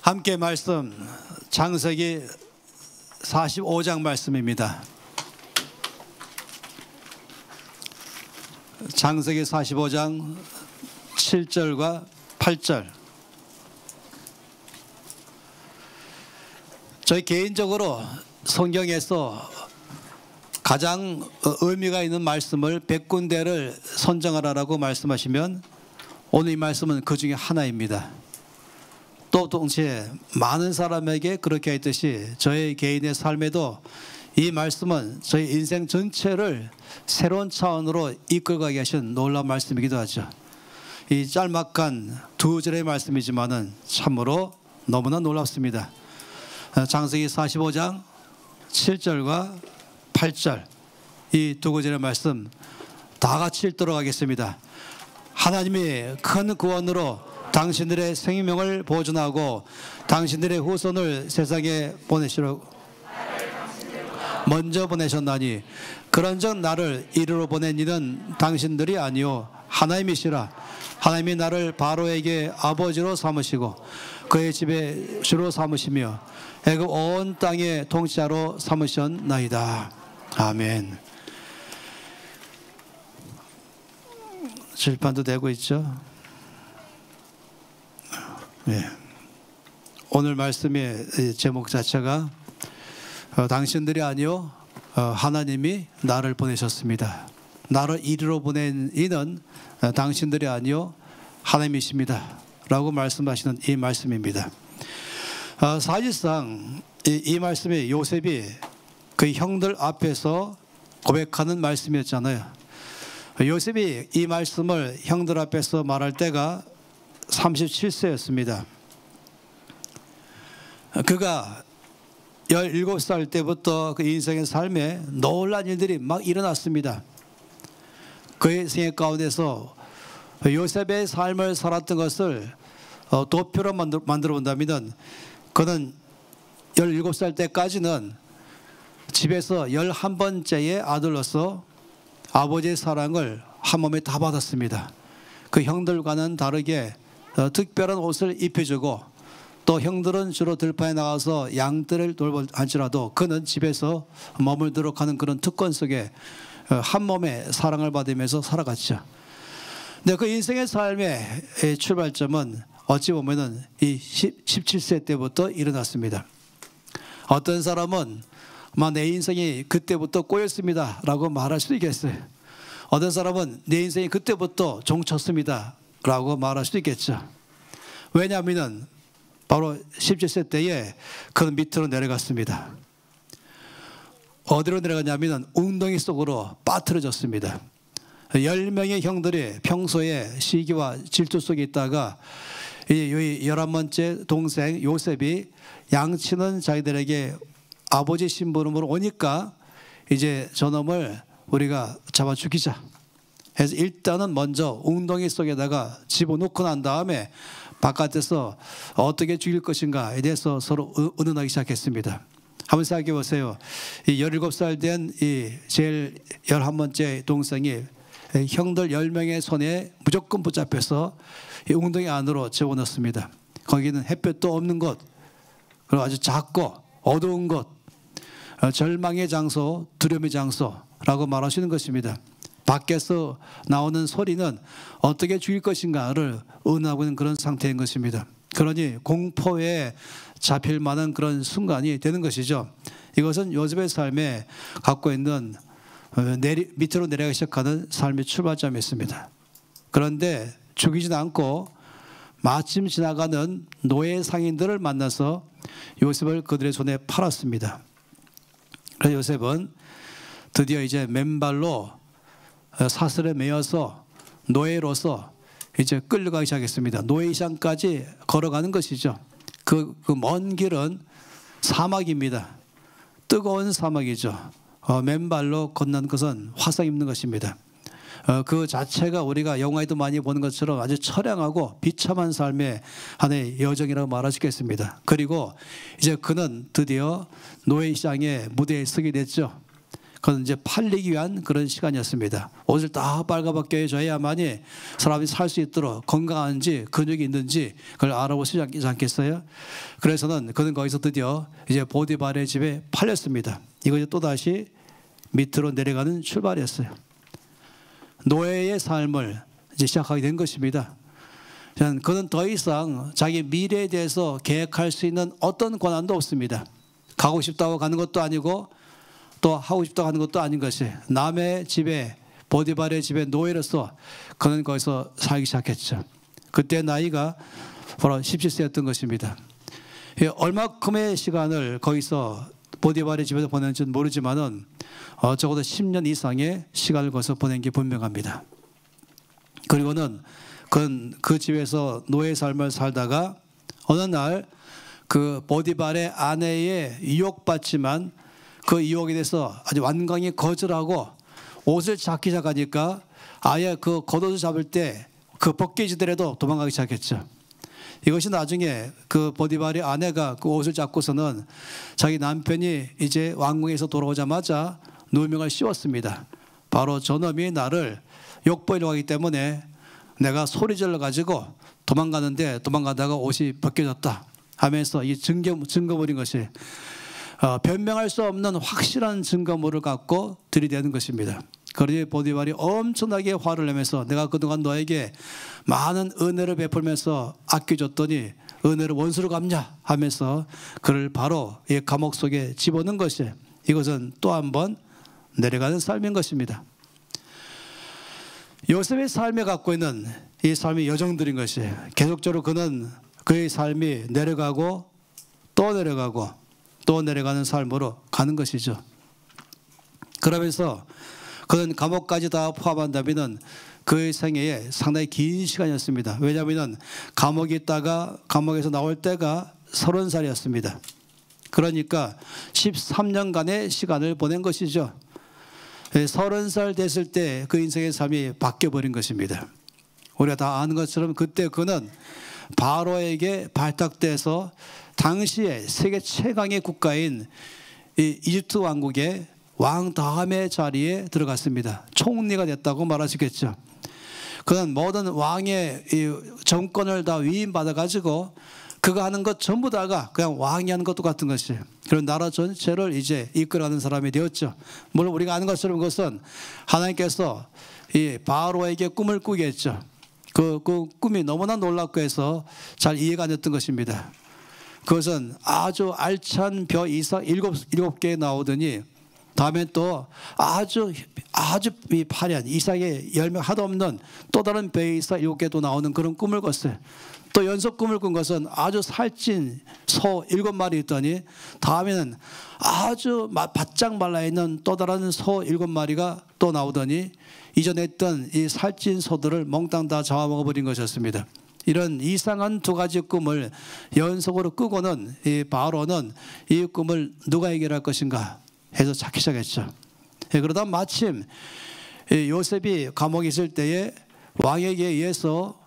함께 말씀 창세기 45장 말씀입니다. 창세기 45장 7절과 8절. 저희 개인적으로 성경에서 가장 의미가 있는 말씀을 100군데를 선정하라고 말씀하시면 오늘 이 말씀은 그 중에 하나입니다. 또 동시에 많은 사람에게 그렇게 했듯이 저희 개인의 삶에도 이 말씀은 저희 인생 전체를 새로운 차원으로 이끌어가게 하신 놀라운 말씀이기도 하죠. 이 짤막한 두 절의 말씀이지만은 참으로 너무나 놀랍습니다. 창세기 45장 7절과 8절 이 두 구절의 말씀 다 같이 읽도록 하겠습니다. 하나님이 큰 구원으로 당신들의 생명을 보존하고 당신들의 후손을 세상에 보내시려고 먼저 보내셨나니 그런즉 나를 이리로 보낸 이는 당신들이 아니요 하나님이시라. 하나님이 나를 바로에게 아버지로 삼으시고 그의 집에 주로 삼으시며 애굽 온 땅의 통치자로 삼으셨나이다. 아멘. 질판도 되고 있죠. 네. 오늘 말씀의 제목 자체가 당신들이 아니요 하나님이 나를 보내셨습니다. 나를 이리로 보낸 이는 당신들이 아니요 하나님이십니다 라고 말씀하시는 이 말씀입니다. 사실상 이 말씀이 요셉이 그 형들 앞에서 고백하는 말씀이었잖아요. 요셉이 이 말씀을 형들 앞에서 말할 때가 37세였습니다. 그가 17살 때부터 그 인생의 삶에 놀라운 일들이 막 일어났습니다. 그의 생애 가운데서 요셉의 삶을 살았던 것을 도표로 만들어 본다면 그는 17살 때까지는 집에서 11번째의 아들로서 아버지의 사랑을 한 몸에 다 받았습니다. 그 형들과는 다르게 특별한 옷을 입혀주고 또 형들은 주로 들판에 나가서 양떼를 돌볼지라도 그는 집에서 머물도록 하는 그런 특권 속에 한 몸에 사랑을 받으면서 살아갔죠. 근데 그 인생의 삶의 출발점은 어찌 보면은 이 17세 때부터 일어났습니다. 어떤 사람은 내 인생이 그때부터 꼬였습니다 라고 말할 수도 있겠어요. 어떤 사람은 내 인생이 그때부터 종쳤습니다 라고 말할 수도 있겠죠. 왜냐하면 바로 17세 때에 그는 밑으로 내려갔습니다. 어디로 내려갔냐면 웅덩이 속으로 빠뜨려졌습니다. 10명의 형들이 평소에 시기와 질투 속에 있다가 11번째 동생 요셉이 양치는 자기들에게 아버지 신부름으로 오니까 이제 저놈을 우리가 잡아 죽이자 해서 일단은 먼저 웅덩이 속에다가 집어넣고 난 다음에 바깥에서 어떻게 죽일 것인가에 대해서 서로 의논하기 시작했습니다. 한번 생각해 보세요. 이 17살 된 이 제일 11번째 동생이 형들 10명의 손에 무조건 붙잡혀서 이 웅덩이 안으로 집어넣습니다. 거기는 햇볕도 없는 곳, 그리고 아주 작고 어두운 곳, 절망의 장소, 두려움의 장소라고 말하시는 것입니다. 밖에서 나오는 소리는 어떻게 죽일 것인가를 의논하고 있는 그런 상태인 것입니다. 그러니 공포에 잡힐 만한 그런 순간이 되는 것이죠. 이것은 요셉의 삶에 갖고 있는 밑으로 내려가기 시작하는 삶의 출발점이었습니다. 그런데 죽이진 않고 마침 지나가는 노예 상인들을 만나서 요셉을 그들의 손에 팔았습니다. 그래서 요셉은 드디어 이제 맨발로 사슬에 매여서 노예로서 이제 끌려가기 시작했습니다. 노예시장까지 걸어가는 것이죠. 그 먼 길은 사막입니다. 뜨거운 사막이죠. 맨발로 걷는 것은 화상 입는 것입니다. 그 자체가 우리가 영화에도 많이 보는 것처럼 아주 처량하고 비참한 삶의 하나의 여정이라고 말할 수 있겠습니다. 그리고 이제 그는 드디어 노예시장의 무대에 서게 됐죠. 그건 이제 팔리기 위한 그런 시간이었습니다. 옷을 다 빨가벗겨 줘야만이 사람이 살 수 있도록 건강한지 근육이 있는지 그걸 알아볼 수 있지 않겠어요? 그래서는 그는 거기서 드디어 이제 보디발의 집에 팔렸습니다. 이거 이제 또다시 밑으로 내려가는 출발이었어요. 노예의 삶을 이제 시작하게 된 것입니다. 그는 더 이상 자기 미래에 대해서 계획할 수 있는 어떤 권한도 없습니다. 가고 싶다고 가는 것도 아니고 또 하고 싶다고 하는 것도 아닌 것이 남의 집에 보디발의 집에 노예로서 그는 거기서 살기 시작했죠. 그때 나이가 바로 17세였던 것입니다. 얼마큼의 시간을 거기서 보디발의 집에서 보냈는지는 모르지만은 적어도 10년 이상의 시간을 거기서 보낸 게 분명합니다. 그리고는 그는 그 집에서 노예 삶을 살다가 어느 날 그 보디발의 아내의 유혹받지만 그 유혹에 대해서 아주 완강히 거절하고 옷을 잡기 시작하니까 아예 그 겉옷을 잡을 때 그 벗겨지더라도 도망가기 시작했죠. 이것이 나중에 그 보디발의 아내가 그 옷을 잡고서는 자기 남편이 이제 왕궁에서 돌아오자마자 누명을 씌웠습니다. 바로 저놈이 나를 욕보이려고 하기 때문에 내가 소리질러 가지고 도망가는데 도망가다가 옷이 벗겨졌다 하면서 이 증거물인 것이 변명할 수 없는 확실한 증거물을 갖고 들이대는 것입니다. 그러니 보디발이 엄청나게 화를 내면서 내가 그동안 너에게 많은 은혜를 베풀면서 아껴줬더니 은혜를 원수로 갚냐 하면서 그를 바로 이 감옥 속에 집어넣은 것이 이것은 또 한 번 내려가는 삶인 것입니다. 요셉의 삶에 갖고 있는 이 삶의 여정들인 것이 계속적으로 그는 그의 삶이 내려가고 또 내려가고 또 내려가는 삶으로 가는 것이죠. 그러면서 그는 감옥까지 다 포함한다면 그의 생애에 상당히 긴 시간이었습니다. 왜냐하면 감옥에 있다가 감옥에서 나올 때가 30살이었습니다. 그러니까 13년간의 시간을 보낸 것이죠. 30살 됐을 때 그 인생의 삶이 바뀌어버린 것입니다. 우리가 다 아는 것처럼 그때 그는 바로에게 발탁돼서 당시에 세계 최강의 국가인 이 이집트 왕국의 왕 다음의 자리에 들어갔습니다. 총리가 됐다고 말할 수 있겠죠. 그는 모든 왕의 이 정권을 다 위임받아 가지고 그가 하는 것 전부 다가 그냥 왕이 하는 것도 같은 것이에요. 그런 나라 전체를 이제 이끌어가는 사람이 되었죠. 물론 우리가 아는 것처럼 그것은 하나님께서 이 바로에게 꿈을 꾸게 했죠. 그 꿈이 너무나 놀랍고 해서 잘 이해가 안 됐던 것입니다. 그것은 아주 알찬 벼 이상 일곱 개 나오더니 다음에 또 아주 파란 이삭의 열매 하도 없는 또 다른 벼 이삭 7개도 나오는 그런 꿈을 꿨어요. 또 연속 꿈을 꾼 것은 아주 살찐 소 7마리 있더니 다음에는 아주 바짝 말라있는 또 다른 소 7마리가 또 나오더니 이전에 했던 이 살찐 소들을 몽땅 다 잡아먹어버린 것이었습니다. 이런 이상한 두 가지 꿈을 연속으로 꾸고는 이 바로는 이 꿈을 누가 해결할 것인가 해서 찾기 시작했죠. 그러다 마침 요셉이 감옥에 있을 때에 왕에게 의해서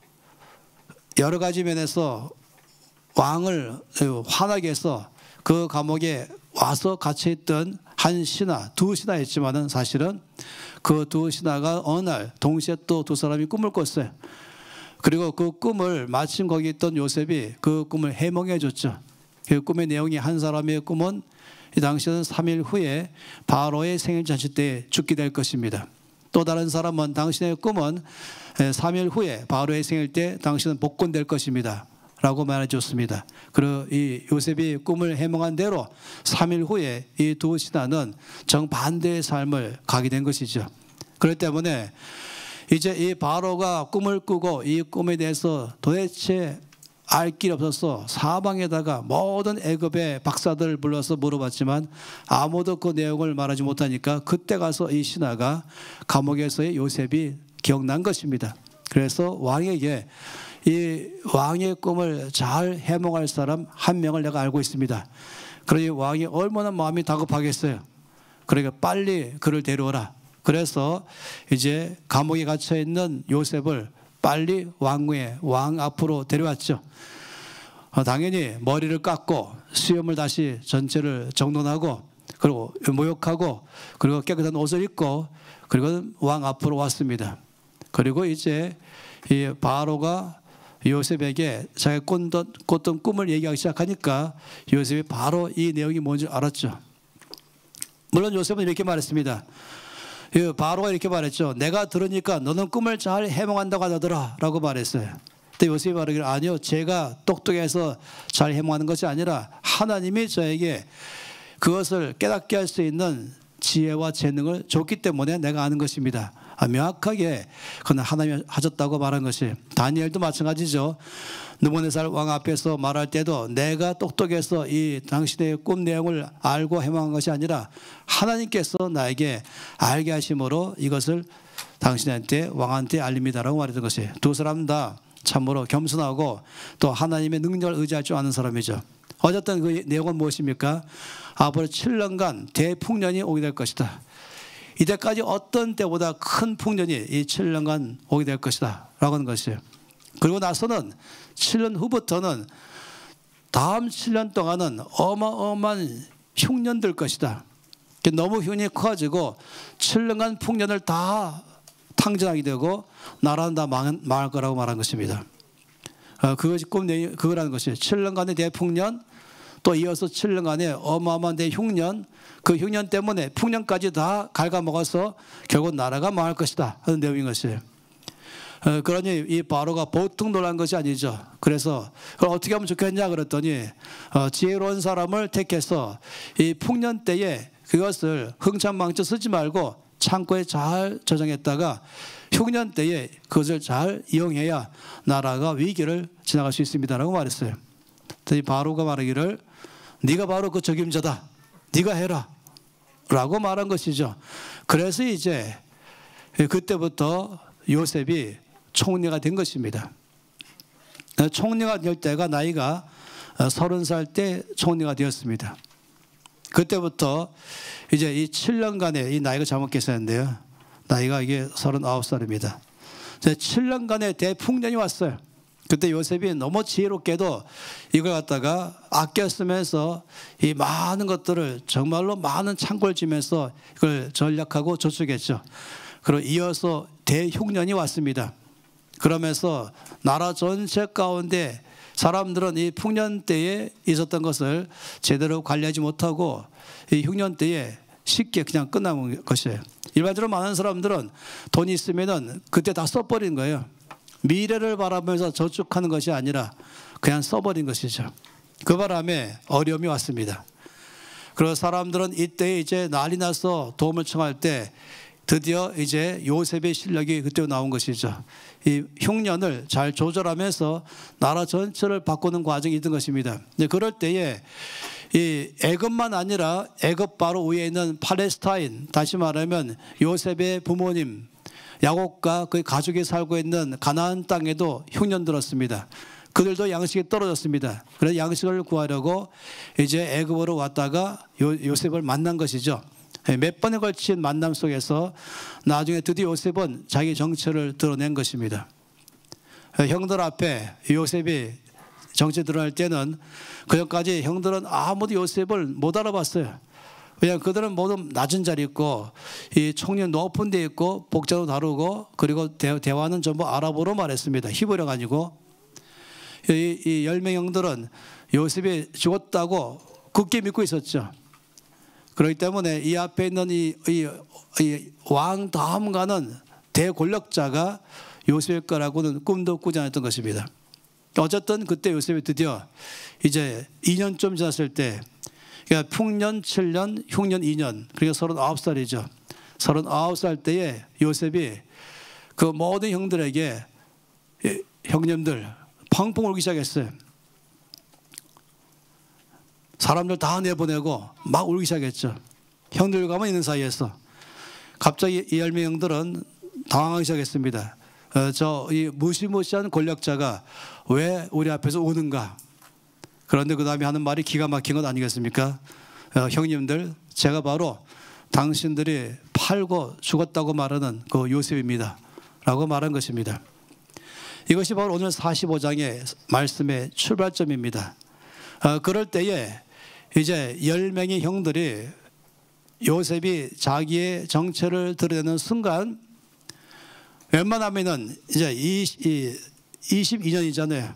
여러 가지 면에서 왕을 화나게 해서 그 감옥에 와서 갇혀있던 한 신하, 두 신하였지만은 사실은 그 두 신하가 어느 날 동시에 또 두 사람이 꿈을 꿨어요. 그리고 그 꿈을 마침 거기 있던 요셉이 그 꿈을 해몽해 줬죠. 그 꿈의 내용이 한 사람의 꿈은 이 당시는 3일 후에 바로의 생일잔치 때 죽게 될 것입니다. 또 다른 사람은 당신의 꿈은 3일 후에 바로의 생일 때 당신은 복권될 것입니다 라고 말해 줬습니다. 그리고 이 요셉이 꿈을 해몽한 대로 3일 후에 이 두 신하는 정반대의 삶을 가게 된 것이죠. 그렇기 때문에 이제 이 바로가 꿈을 꾸고 이 꿈에 대해서 도대체 알 길 없어서 사방에다가 모든 애굽의 박사들을 불러서 물어봤지만 아무도 그 내용을 말하지 못하니까 그때 가서 이 신하가 감옥에서의 요셉이 기억난 것입니다. 그래서 왕에게 이 왕의 꿈을 잘 해몽할 사람 한 명을 내가 알고 있습니다. 그러니 왕이 얼마나 마음이 다급하겠어요. 그러니까 빨리 그를 데려오라. 그래서 이제 감옥에 갇혀 있는 요셉을 빨리 왕궁에 왕 앞으로 데려왔죠. 당연히 머리를 깎고 수염을 다시 전체를 정돈하고 그리고 모욕하고 그리고 깨끗한 옷을 입고 그리고 왕 앞으로 왔습니다. 그리고 이제 이 바로가 요셉에게 자기가 꿨던 꿈을 얘기하기 시작하니까 요셉이 바로 이 내용이 뭔지 알았죠. 물론 요셉은 이렇게 말했습니다. 바로가 이렇게 말했죠. 내가 들으니까 너는 꿈을 잘 해몽한다고 하더라 라고 말했어요. 근데 요셉이 말하기를 아니요, 제가 똑똑해서 잘 해몽하는 것이 아니라 하나님이 저에게 그것을 깨닫게 할 수 있는 지혜와 재능을 줬기 때문에 내가 아는 것입니다. 명확하게 그는 하나님이 하셨다고 말한 것이. 다니엘도 마찬가지죠. 느부갓네살 왕 앞에서 말할 때도 내가 똑똑해서 이 당신의 꿈 내용을 알고 해몽한 것이 아니라 하나님께서 나에게 알게 하심으로 이것을 당신한테 왕한테 알립니다라고 말했던 것이. 두 사람 다 참으로 겸손하고 또 하나님의 능력을 의지할 줄 아는 사람이죠. 어쨌든 그 내용은 무엇입니까? 앞으로 7년간 대풍년이 오게 될 것이다. 이때까지 어떤 때보다 큰 풍년이 이 7년간 오게 될 것이다 라고 하는 것이에요. 그리고 나서는 7년 후부터는 다음 7년 동안은 어마어마한 흉년들 것이다. 너무 흉년이 커가지고 7년간 풍년을 다 탕진하게 되고 나라는 다 망할 거라고 말한 것입니다. 그것이 꿈 내용, 그거라는 것이에요. 7년간의 대풍년, 또 이어서 7년간의 어마어마한 대흉년, 그 흉년 때문에 풍년까지 다 갉아먹어서 결국 나라가 망할 것이다 하는 내용인 것이에요. 그러니 이 바로가 보통 놀란 것이 아니죠. 그래서 그걸 어떻게 하면 좋겠냐 그랬더니 지혜로운 사람을 택해서 이 풍년 때에 그것을 흥청망청 쓰지 말고 창고에 잘 저장했다가 흉년 때에 그것을 잘 이용해야 나라가 위기를 지나갈 수 있습니다라고 말했어요. 이 바로가 말하기를 네가 바로 그 적임자다, 네가 해라 라고 말한 것이죠. 그래서 이제 그때부터 요셉이 총리가 된 것입니다. 총리가 될 때가 나이가 30살 때 총리가 되었습니다. 그때부터 이제 이 7년간의 이 나이가 잘못 계산했는데요, 나이가 이게 39살입니다. 7년간의 대풍년이 왔어요. 그때 요셉이 너무 지혜롭게도 이걸 갖다가 아껴 쓰면서 이 많은 것들을 정말로 많은 창고를 지면서 이걸 전략하고 저축했죠. 그리고 이어서 대흉년이 왔습니다. 그러면서 나라 전체 가운데 사람들은 이 풍년 때에 있었던 것을 제대로 관리하지 못하고 이 흉년 때에 쉽게 그냥 끝나는 것이에요. 일반적으로 많은 사람들은 돈이 있으면은 그때 다 써버리는 거예요. 미래를 바라보면서 저축하는 것이 아니라 그냥 써버린 것이죠. 그 바람에 어려움이 왔습니다. 그리고 사람들은 이때 이제 난리 나서 도움을 청할 때 드디어 이제 요셉의 실력이 그때 나온 것이죠. 이 흉년을 잘 조절하면서 나라 전체를 바꾸는 과정이 있던 것입니다. 그럴 때에 이 애굽만 아니라 애굽 바로 위에 있는 팔레스타인, 다시 말하면 요셉의 부모님 야곱과 그의 가족이 살고 있는 가나안 땅에도 흉년 들었습니다. 그들도 양식이 떨어졌습니다. 그래서 양식을 구하려고 이제 애굽으로 왔다가 요셉을 만난 것이죠. 몇 번에 걸친 만남 속에서 나중에 드디어 요셉은 자기 정체를 드러낸 것입니다. 형들 앞에 요셉이 정체 드러날 때는 그전까지 형들은 아무도 요셉을 못 알아봤어요. 왜냐하면 그들은 모두 낮은 자리에 있고 이 총리는 높은 데 있고 복장도 다르고 그리고 대화는 전부 아랍어로 말했습니다. 히브리어가 아니고. 이 10명 형들은 요셉이 죽었다고 굳게 믿고 있었죠. 그렇기 때문에 이 앞에 있는 이 왕 다음 가는 대권력자가 요셉일 거라고는 꿈도 꾸지 않았던 것입니다. 어쨌든 그때 요셉이 드디어 이제 2년쯤 지났을 때, 그러니까 풍년 7년, 흉년 2년, 그러니까 39살이죠. 39살 때에 요셉이 그 모든 형들에게 형님들 펑펑 울기 시작했어요. 사람들 다 내보내고 막 울기 시작했죠. 형들과만 있는 사이에서. 갑자기 이 10명 형들은 당황하기 시작했습니다. 이 무시무시한 권력자가 왜 우리 앞에서 우는가? 그런데 그 다음에 하는 말이 기가 막힌 것 아니겠습니까? 형님들, 제가 바로 당신들이 팔고 죽었다고 말하는 그 요셉입니다 라고 말한 것입니다. 이것이 바로 오늘 45장의 말씀의 출발점입니다. 그럴 때에 이제 10명의 형들이 요셉이 자기의 정체를 드러내는 순간 웬만하면은 이제 22년이잖아요.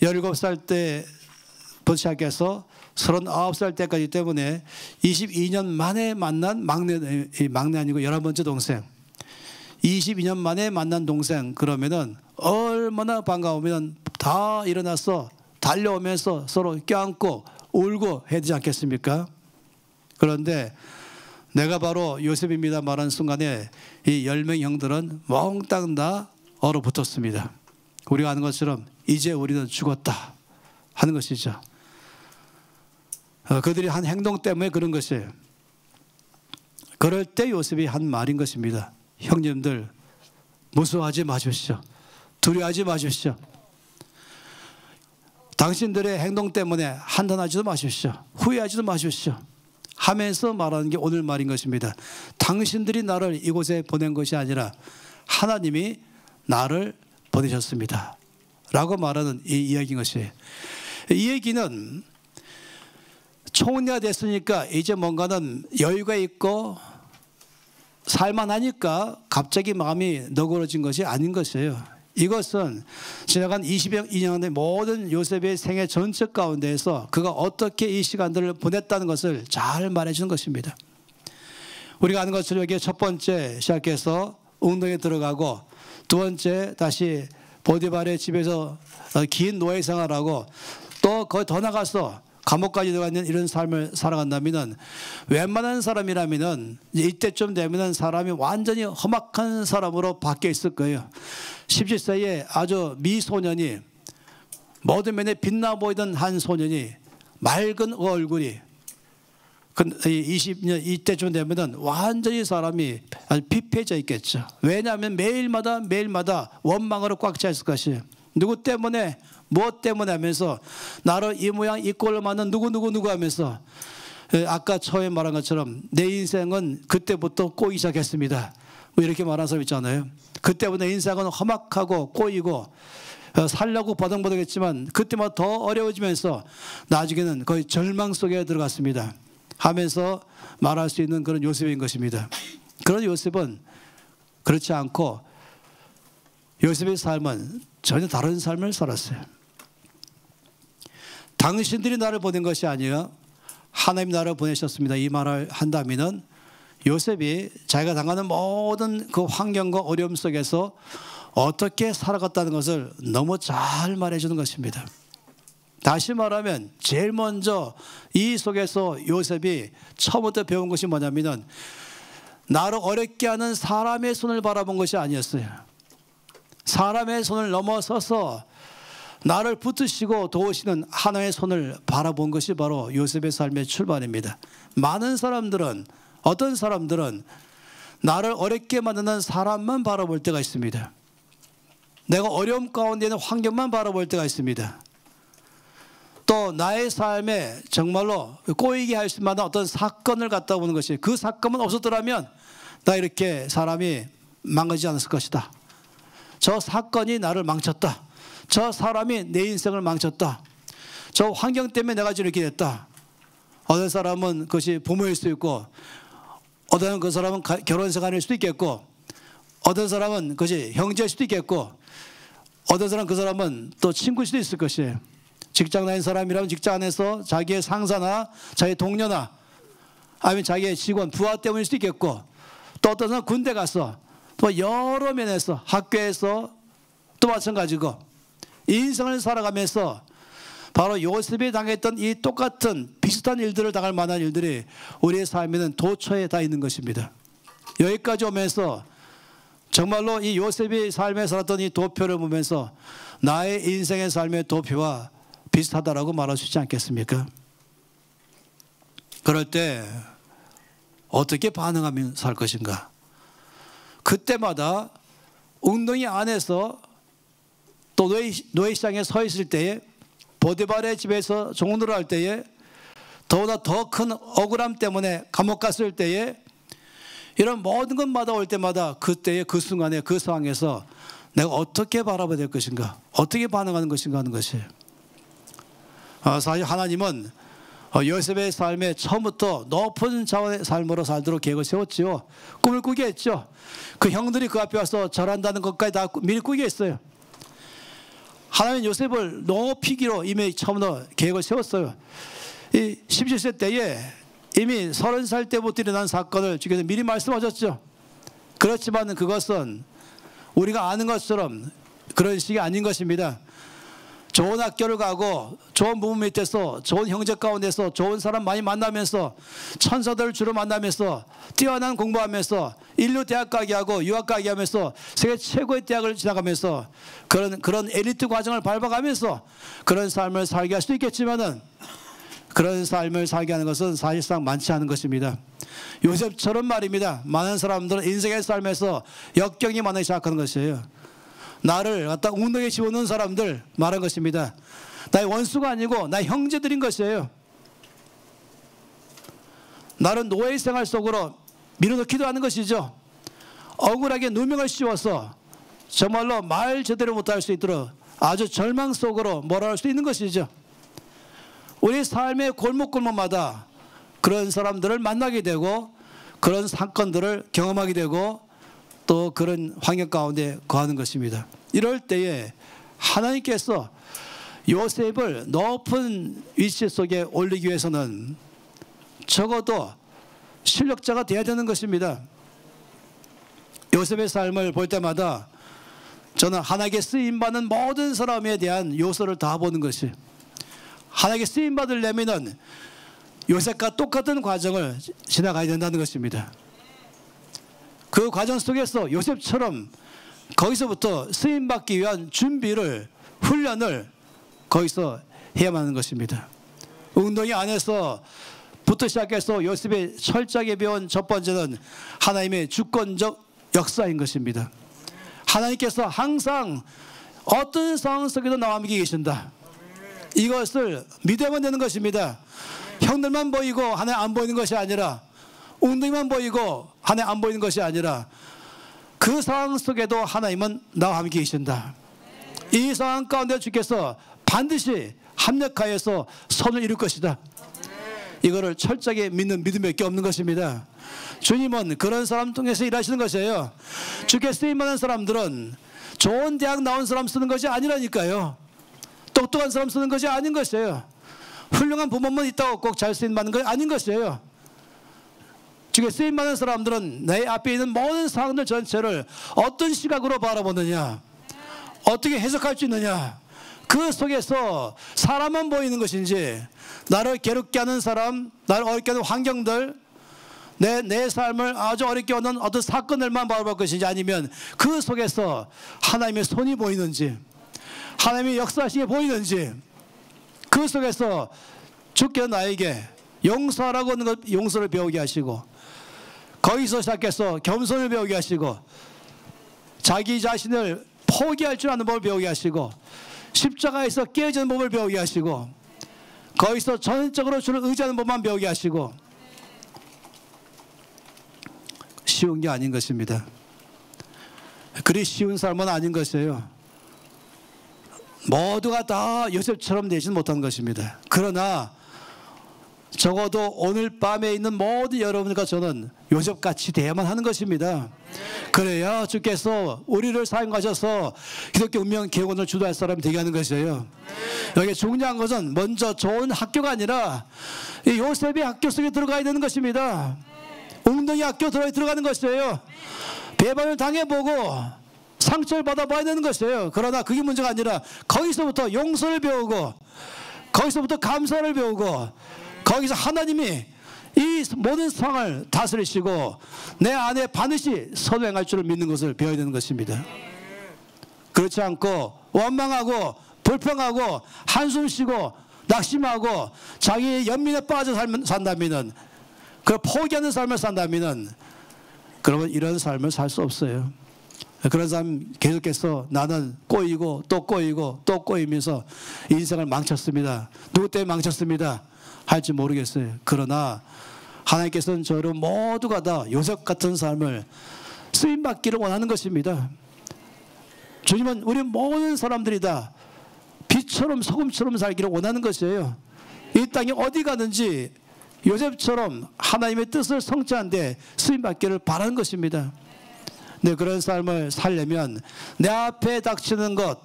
17살 때부터 시작해서 39살 때까지 때문에 22년 만에 만난 막내 아니고 11번째 동생. 22년 만에 만난 동생 그러면은 얼마나 반가우면 다 일어나서 달려오면서 서로 껴안고 울고 해야 되지 않겠습니까? 그런데 내가 바로 요셉입니다 말하는 순간에 이 10명 형들은 몽땅 다 얼어붙었습니다. 우리가 아는 것처럼 이제 우리는 죽었다 하는 것이죠. 그들이 한 행동 때문에 그런 것이에요. 그럴 때 요셉이 한 말인 것입니다. 형님들 무서워하지 마십시오. 두려워하지 마십시오. 당신들의 행동 때문에 한탄하지도 마십시오. 후회하지도 마십시오. 하면서 말하는 게 오늘 말인 것입니다. 당신들이 나를 이곳에 보낸 것이 아니라 하나님이 나를 보내셨습니다. 라고 말하는 이 이야기인 것이에요. 이 얘기는 총리가 됐으니까 이제 뭔가는 여유가 있고 살만하니까 갑자기 마음이 너그러진 것이 아닌 것이에요. 이것은 지나간 22년의 모든 요셉의 생애 전체 가운데에서 그가 어떻게 이 시간들을 보냈다는 것을 잘 말해주는 것입니다. 우리가 아는 것처럼 여기에 첫 번째 시작해서 웅덩이에 들어가고 두 번째 다시 보디발의 집에서 긴 노예 생활하고 또 거기 더 나가서 감옥까지 들어가 있는 이런 삶을 살아간다면 웬만한 사람이라면 이때쯤 되면 사람이 완전히 험악한 사람으로 바뀌어 있을 거예요. 17세의 아주 미소년이 모든 면에 빛나 보이던 한 소년이 맑은 얼굴이 20년 이때쯤 되면 완전히 사람이 아주 피폐해져 있겠죠. 왜냐하면 매일마다 원망으로 꽉 차 있을 것이에요. 누구 때문에 무엇 때문에 하면서 나를 이 모양 이 꼴로 만든 누구 하면서 아까 처음에 말한 것처럼 내 인생은 그때부터 꼬이기 시작했습니다. 뭐 이렇게 말하는 사람 있잖아요. 그때부터 인생은 험악하고 꼬이고 살려고 버둥버둥했지만 그때마다 더 어려워지면서 나중에는 거의 절망 속에 들어갔습니다. 하면서 말할 수 있는 그런 요셉인 것입니다. 그런 요셉은 그렇지 않고 요셉의 삶은 전혀 다른 삶을 살았어요. 당신들이 나를 보낸 것이 아니라 하나님 나를 보내셨습니다. 이 말을 한다면 요셉이 자기가 당하는 모든 그 환경과 어려움 속에서 어떻게 살아갔다는 것을 너무 잘 말해주는 것입니다. 다시 말하면 제일 먼저 이 속에서 요셉이 처음부터 배운 것이 뭐냐면 나를 어렵게 하는 사람의 손을 바라본 것이 아니었어요. 사람의 손을 넘어서서 나를 붙드시고 도우시는 하나님의 손을 바라본 것이 바로 요셉의 삶의 출발입니다. 많은 사람들은 어떤 사람들은 나를 어렵게 만드는 사람만 바라볼 때가 있습니다. 내가 어려움 가운데 있는 환경만 바라볼 때가 있습니다. 또 나의 삶에 정말로 꼬이게 할 수 있는 어떤 사건을 갖다 보는 것이 그 사건만 없었더라면 나 이렇게 사람이 망가지지 않았을 것이다. 저 사건이 나를 망쳤다. 저 사람이 내 인생을 망쳤다. 저 환경 때문에 내가 이렇게 됐다. 어떤 사람은 그것이 부모일 수도 있고 어떤 그 사람은 결혼 생활일 수도 있겠고 어떤 사람은 그것이 형제일 수도 있겠고 어떤 사람은 그 사람은 또 친구일 수도 있을 것이에요. 직장 다니는 사람이라면 직장 안에서 자기의 상사나 자기 동료나 아니면 자기의 직원 부하 때문일 수도 있겠고 또 어떤 사람은 군대 가서 또 여러 면에서 학교에서 또 마찬가지고 인생을 살아가면서 바로 요셉이 당했던 이 똑같은 비슷한 일들을 당할 만한 일들이 우리의 삶에는 도처에 다 있는 것입니다. 여기까지 오면서 정말로 이 요셉이 삶에 살았던 이 도표를 보면서 나의 인생의 삶의 도표와 비슷하다라고 말할 수 있지 않겠습니까? 그럴 때 어떻게 반응하면 살 것인가? 그때마다 웅덩이 안에서 또 노예시장에 서 있을 때에 보디발의 집에서 종노릇을 할 때에 더보다 더 큰 억울함 때문에 감옥 갔을 때에 이런 모든 것마다 올 때마다 그때의 그 순간에 그 상황에서 내가 어떻게 바라봐야 될 것인가 어떻게 반응하는 것인가 하는 것이에요. 사실 하나님은 요셉의 삶에 처음부터 높은 자원의 삶으로 살도록 계획을 세웠지요. 꿈을 꾸게 했죠. 그 형들이 그 앞에 와서 절한다는 것까지 다 미리 꾸게 했어요. 하나님은 요셉을 높이기로 이미 처음부터 계획을 세웠어요. 이 17세 때에 이미 30살 때부터 일어난 사건을 주께서 미리 말씀하셨죠. 그렇지만 그것은 우리가 아는 것처럼 그런 식이 아닌 것입니다. 좋은 학교를 가고 좋은 부모 밑에서 좋은 형제 가운데서 좋은 사람 많이 만나면서 천사들 주로 만나면서 뛰어난 공부하면서 인류 대학 가게 하고 유학 가게 하면서 세계 최고의 대학을 지나가면서 그런 엘리트 과정을 밟아가면서 그런 삶을 살게 할 수 있겠지만은 그런 삶을 살게 하는 것은 사실상 많지 않은 것입니다. 요셉처럼 말입니다. 많은 사람들은 인생의 삶에서 역경이 만나기 시작하는 것이에요. 나를 갖다 웅덩이에 집어넣은 사람들 말한 것입니다. 나의 원수가 아니고 나의 형제들인 것이에요. 나를 노예의 생활 속으로 밀어넣기도 하는 것이죠. 억울하게 누명을 씌워서 정말로 말 제대로 못할 수 있도록 아주 절망 속으로 몰아갈 수 있는 것이죠. 우리 삶의 골목골목마다 그런 사람들을 만나게 되고 그런 사건들을 경험하게 되고 또 그런 환경 가운데 거하는 것입니다. 이럴 때에 하나님께서 요셉을 높은 위치 속에 올리기 위해서는 적어도 실력자가 되어야 되는 것입니다. 요셉의 삶을 볼 때마다 저는 하나님께 쓰임받는 모든 사람에 대한 요소를 다 보는 것이, 하나님께 쓰임받으려면 요셉과 똑같은 과정을 지나가야 된다는 것입니다. 그 과정 속에서 요셉처럼 거기서부터 쓰임받기 위한 준비를, 훈련을 거기서 해야만 하는 것입니다. 웅덩이 안에서부터 시작해서 요셉이 철저하게 배운 첫 번째는 하나님의 주권적 역사인 것입니다. 하나님께서 항상 어떤 상황 속에도 나와 함께 계신다. 이것을 믿어야만 되는 것입니다. 형들만 보이고 하나님 안 보이는 것이 아니라, 웅덩이만 보이고 하나님 안 보이는 것이 아니라 그 상황 속에도 하나님은 나와 함께 계신다. 이 상황 가운데 주께서 반드시 합력하여서 선을 이룰 것이다. 이거를 철저하게 믿는 믿음밖에 없는 것입니다. 주님은 그런 사람 통해서 일하시는 것이에요. 주께 쓰임받는 사람들은 좋은 대학 나온 사람 쓰는 것이 아니라니까요. 똑똑한 사람 쓰는 것이 아닌 것이에요. 훌륭한 부모만 있다고 꼭 잘 쓰임받는 것이 아닌 것이에요. 주께 쓰임받는 사람들은 내 앞에 있는 모든 상황들 전체를 어떤 시각으로 바라보느냐, 어떻게 해석할 수 있느냐, 그 속에서 사람만 보이는 것인지, 나를 괴롭게 하는 사람, 나를 어렵게 하는 환경들, 내 삶을 아주 어렵게 하는 어떤 사건들만 바라볼 것인지, 아니면 그 속에서 하나님의 손이 보이는지, 하나님의 역사하시게 보이는지, 그 속에서 주께서 나에게 용서하라고 하는 것, 용서를 배우게 하시고, 거기서 시작해서 겸손을 배우게 하시고, 자기 자신을 포기할 줄 아는 법을 배우게 하시고, 십자가에서 깨어지는 법을 배우게 하시고, 거기서 전적으로 주를 의지하는 법만 배우게 하시고, 쉬운 게 아닌 것입니다. 그리 쉬운 삶은 아닌 것이에요. 모두가 다 요셉처럼 되지는 못한 것입니다. 그러나 적어도 오늘 밤에 있는 모든 여러분과 저는 요셉같이 돼야만 하는 것입니다. 그래야 주께서 우리를 사용하셔서 기독교 운명 개원을 주도할 사람이 되게 하는 것이에요. 여기 중요한 것은 먼저 좋은 학교가 아니라 이 요셉의 학교 속에 들어가야 되는 것입니다. 웅덩이 학교 들어가는 것이에요. 배반을 당해보고 상처를 받아봐야 되는 것이에요. 그러나 그게 문제가 아니라 거기서부터 용서를 배우고, 거기서부터 감사를 배우고, 거기서 하나님이 이 모든 상황을 다스리시고 내 안에 반드시 선행할 줄을 믿는 것을 배워야 되는 것입니다. 그렇지 않고 원망하고 불평하고 한숨 쉬고 낙심하고 자기의 연민에 빠져 산다면은, 그걸 포기하는 삶을 산다면은, 그러면 이런 삶을 살 수 없어요. 그런 사람 계속해서 나는 꼬이고 또 꼬이고 또 꼬이면서 인생을 망쳤습니다. 누구 때문에 망쳤습니다 할지 모르겠어요. 그러나 하나님께서는 저를 모두가 다 요셉 같은 삶을 쓰임받기를 원하는 것입니다. 주님은 우리 모든 사람들이 다 빛처럼 소금처럼 살기를 원하는 것이에요. 이 땅이 어디 가는지 요셉처럼 하나님의 뜻을 성취하는데 쓰임받기를 바라는 것입니다. 네, 그런 삶을 살려면 내 앞에 닥치는 것,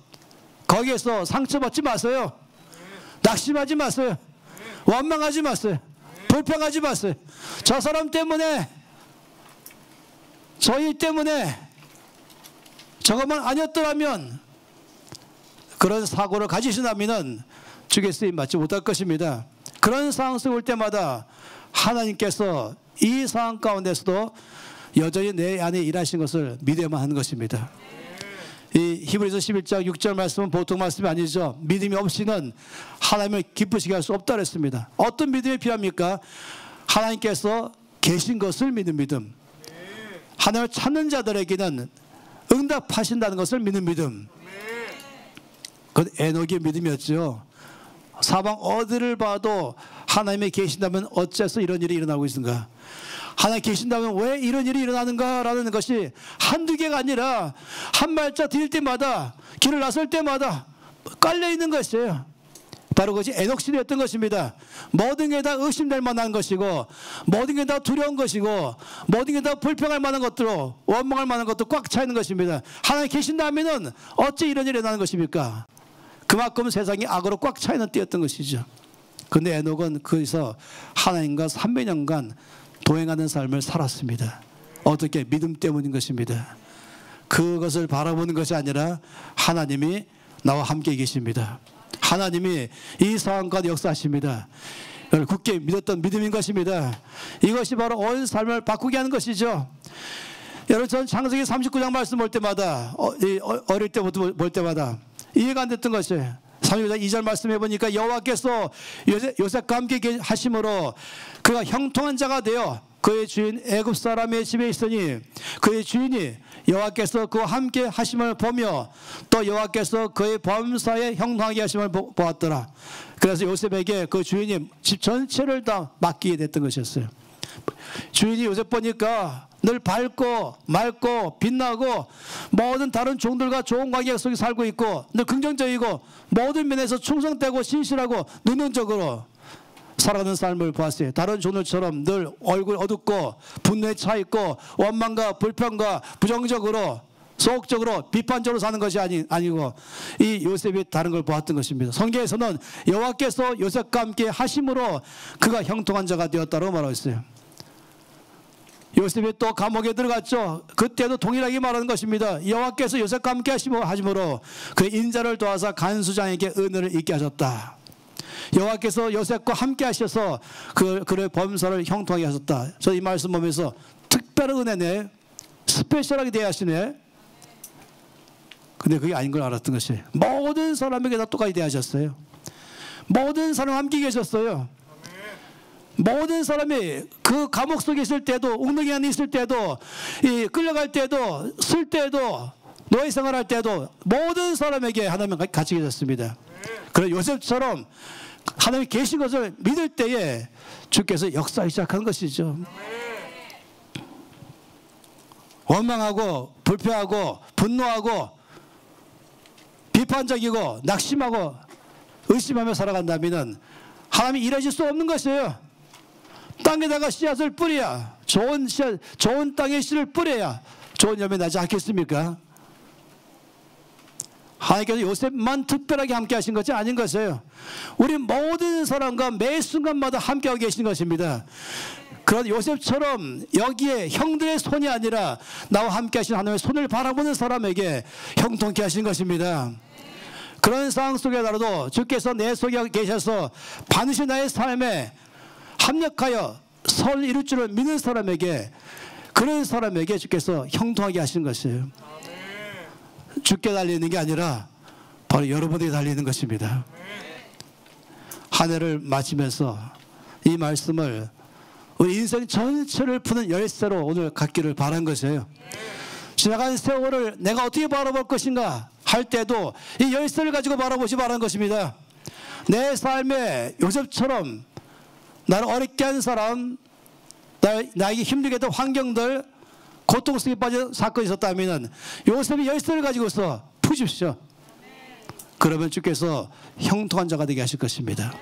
거기에서 상처받지 마세요. 낙심하지 마세요. 원망하지 마세요. 불평하지 마세요. 저 사람 때문에, 저희 때문에 저것만 아니었더라면, 그런 사고를 가지신다면 주께 쓰임 받지 못할 것입니다. 그런 상황 속에 올 때마다 하나님께서 이 상황 가운데서도 여전히 내 안에 일하신 것을 믿어야만 하는 것입니다. 이 히브리서 11장 6절 말씀은 보통 말씀이 아니죠. 믿음이 없이는 하나님을 기쁘시게 할 수 없다 그랬습니다. 어떤 믿음이 필요합니까? 하나님께서 계신 것을 믿는 믿음, 하나님을 찾는 자들에게는 응답하신다는 것을 믿는 믿음. 그건 에녹의 믿음이었죠. 사방 어디를 봐도 하나님이 계신다면 어째서 이런 일이 일어나고 있는가? 하나님 계신다면 왜 이런 일이 일어나는가라는 것이 한두 개가 아니라 한 발짝 디딜 때마다, 길을 나설 때마다 깔려있는 것이에요. 바로 그것이 에녹 시대였던 것입니다. 모든 게 다 의심될 만한 것이고, 모든 게 다 두려운 것이고, 모든 게 다 불평할 만한 것들로, 원망할 만한 것도 꽉 차 있는 것입니다. 하나님 계신다면은 어째 이런 일이 일어나는 것입니까? 그만큼 세상이 악으로 꽉 차 있는 때였던 것이죠. 그런데 에녹은 거기서 하나님과 300년간 동행하는 삶을 살았습니다. 어떻게? 믿음 때문인 것입니다. 그것을 바라보는 것이 아니라 하나님이 나와 함께 계십니다. 하나님이 이 상황 가운데 역사하십니다. 굳게 믿었던 믿음인 것입니다. 이것이 바로 온 삶을 바꾸게 하는 것이죠. 여러분, 전 창세기 39장 말씀 볼 때마다, 어릴 때부터 볼 때마다 이해가 안 됐던 것이에요. 39장 2절 말씀해 보니까 여호와께서 요셉과 함께 하심으로 그가 형통한 자가 되어 그의 주인 애굽 사람의 집에 있으니 그의 주인이 여호와께서 그와 함께 하심을 보며 또 여호와께서 그의 범사에 형통하게 하심을 보았더라. 그래서 요셉에게 그 주인이 집 전체를 다 맡기게 됐던 것이었어요. 주인이 요셉 보니까 늘 밝고 맑고 빛나고 모든 다른 종들과 좋은 관계 속에 살고 있고 늘 긍정적이고 모든 면에서 충성되고 신실하고 능력적으로 살아가는 삶을 보았어요. 다른 종들처럼 늘 얼굴 어둡고 분노에 차 있고 원망과 불평과 부정적으로 소극적으로 비판적으로 사는 것이 아니고 이 요셉이 다른 걸 보았던 것입니다. 성경에서는 여호와께서 요셉과 함께 하심으로 그가 형통한 자가 되었다고 말하고 있어요. 요셉이 또 감옥에 들어갔죠. 그때도 동일하게 말하는 것입니다. 여호와께서 요셉과 함께 하심으로 그 인자를 도와서 간수장에게 은혜를 있게 하셨다. 여호와께서 요셉과 함께 하셔서 그의 범사를 형통하게 하셨다. 저 이 말씀 보면서 특별한 은혜네, 스페셜하게 대하시네. 근데 그게 아닌 걸 알았던 것이 모든 사람에게 다 똑같이 대하셨어요. 모든 사람 함께 계셨어요. 모든 사람이 그 감옥 속에 있을 때도, 웅덩이 안에 있을 때도, 끌려갈 때도, 쓸 때도, 노예 생활할 때도 모든 사람에게 하나님 같이 계셨습니다. 그래서 요셉처럼 하나님이 계신 것을 믿을 때에 주께서 역사하기 시작한 것이죠. 원망하고 불평하고 분노하고 비판적이고 낙심하고 의심하며 살아간다면 하나님이 일하실 수 없는 것이에요. 땅에다가 씨앗을 뿌려야, 좋은 씨앗, 좋은 땅에 씨를 뿌려야 좋은 열매 나지 않겠습니까? 하나님께서 요셉만 특별하게 함께 하신 것이 아닌 것이에요. 우리 모든 사람과 매 순간마다 함께하고 계신 것입니다. 그런 요셉처럼 여기에 형들의 손이 아니라 나와 함께 하신 하나님의 손을 바라보는 사람에게 형통케 하신 것입니다. 그런 상황 속에라도 주께서 내 속에 계셔서 반드시 나의 삶에 합력하여 선을 이룰 줄을 믿는 사람에게, 그런 사람에게 주께서 형통하게 하신 것이에요. 주께 달리는 게 아니라 바로 여러분에게 달리는 것입니다. 한 해를 마치면서 이 말씀을 우리 인생 전체를 푸는 열쇠로 오늘 갖기를 바란 것이에요. 지나간 세월을 내가 어떻게 바라볼 것인가 할 때도 이 열쇠를 가지고 바라보시 바라는 것입니다. 내 삶에 요셉처럼 나를 어렵게 한 사람, 나에게 힘들게 했던 환경들, 고통 속에 빠진 사건이 있었다면 요셉이 열쇠를 가지고서 푸십시오. 그러면 주께서 형통한 자가 되게 하실 것입니다.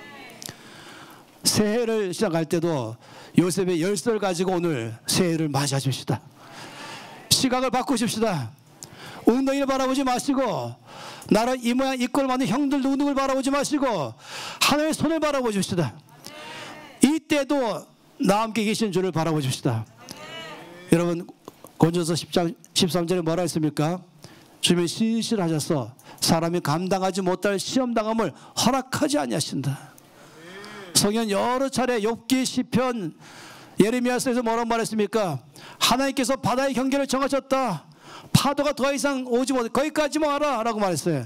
새해를 시작할 때도 요셉의 열쇠를 가지고 오늘 새해를 맞이하십시다. 시각을 바꾸십시다. 웅덩이를 바라보지 마시고 나를 이 모양 이 꼴 만든 형들 누구누구를 바라보지 마시고 하나님의 손을 바라보십시다. 이때도 나와 함께 계신 주를 바라보십시다. 여러분 고린도서 10장 13절에 뭐라 했습니까? 주님이 신실하셔서 사람이 감당하지 못할 시험당함을 허락하지 아니하신다. 성경 여러 차례 욥기 시편 예레미야서에서 뭐라고 말했습니까? 하나님께서 바다의 경계를 정하셨다. 파도가 더 이상 오지 못해 거기까지 와라 라고 말했어요.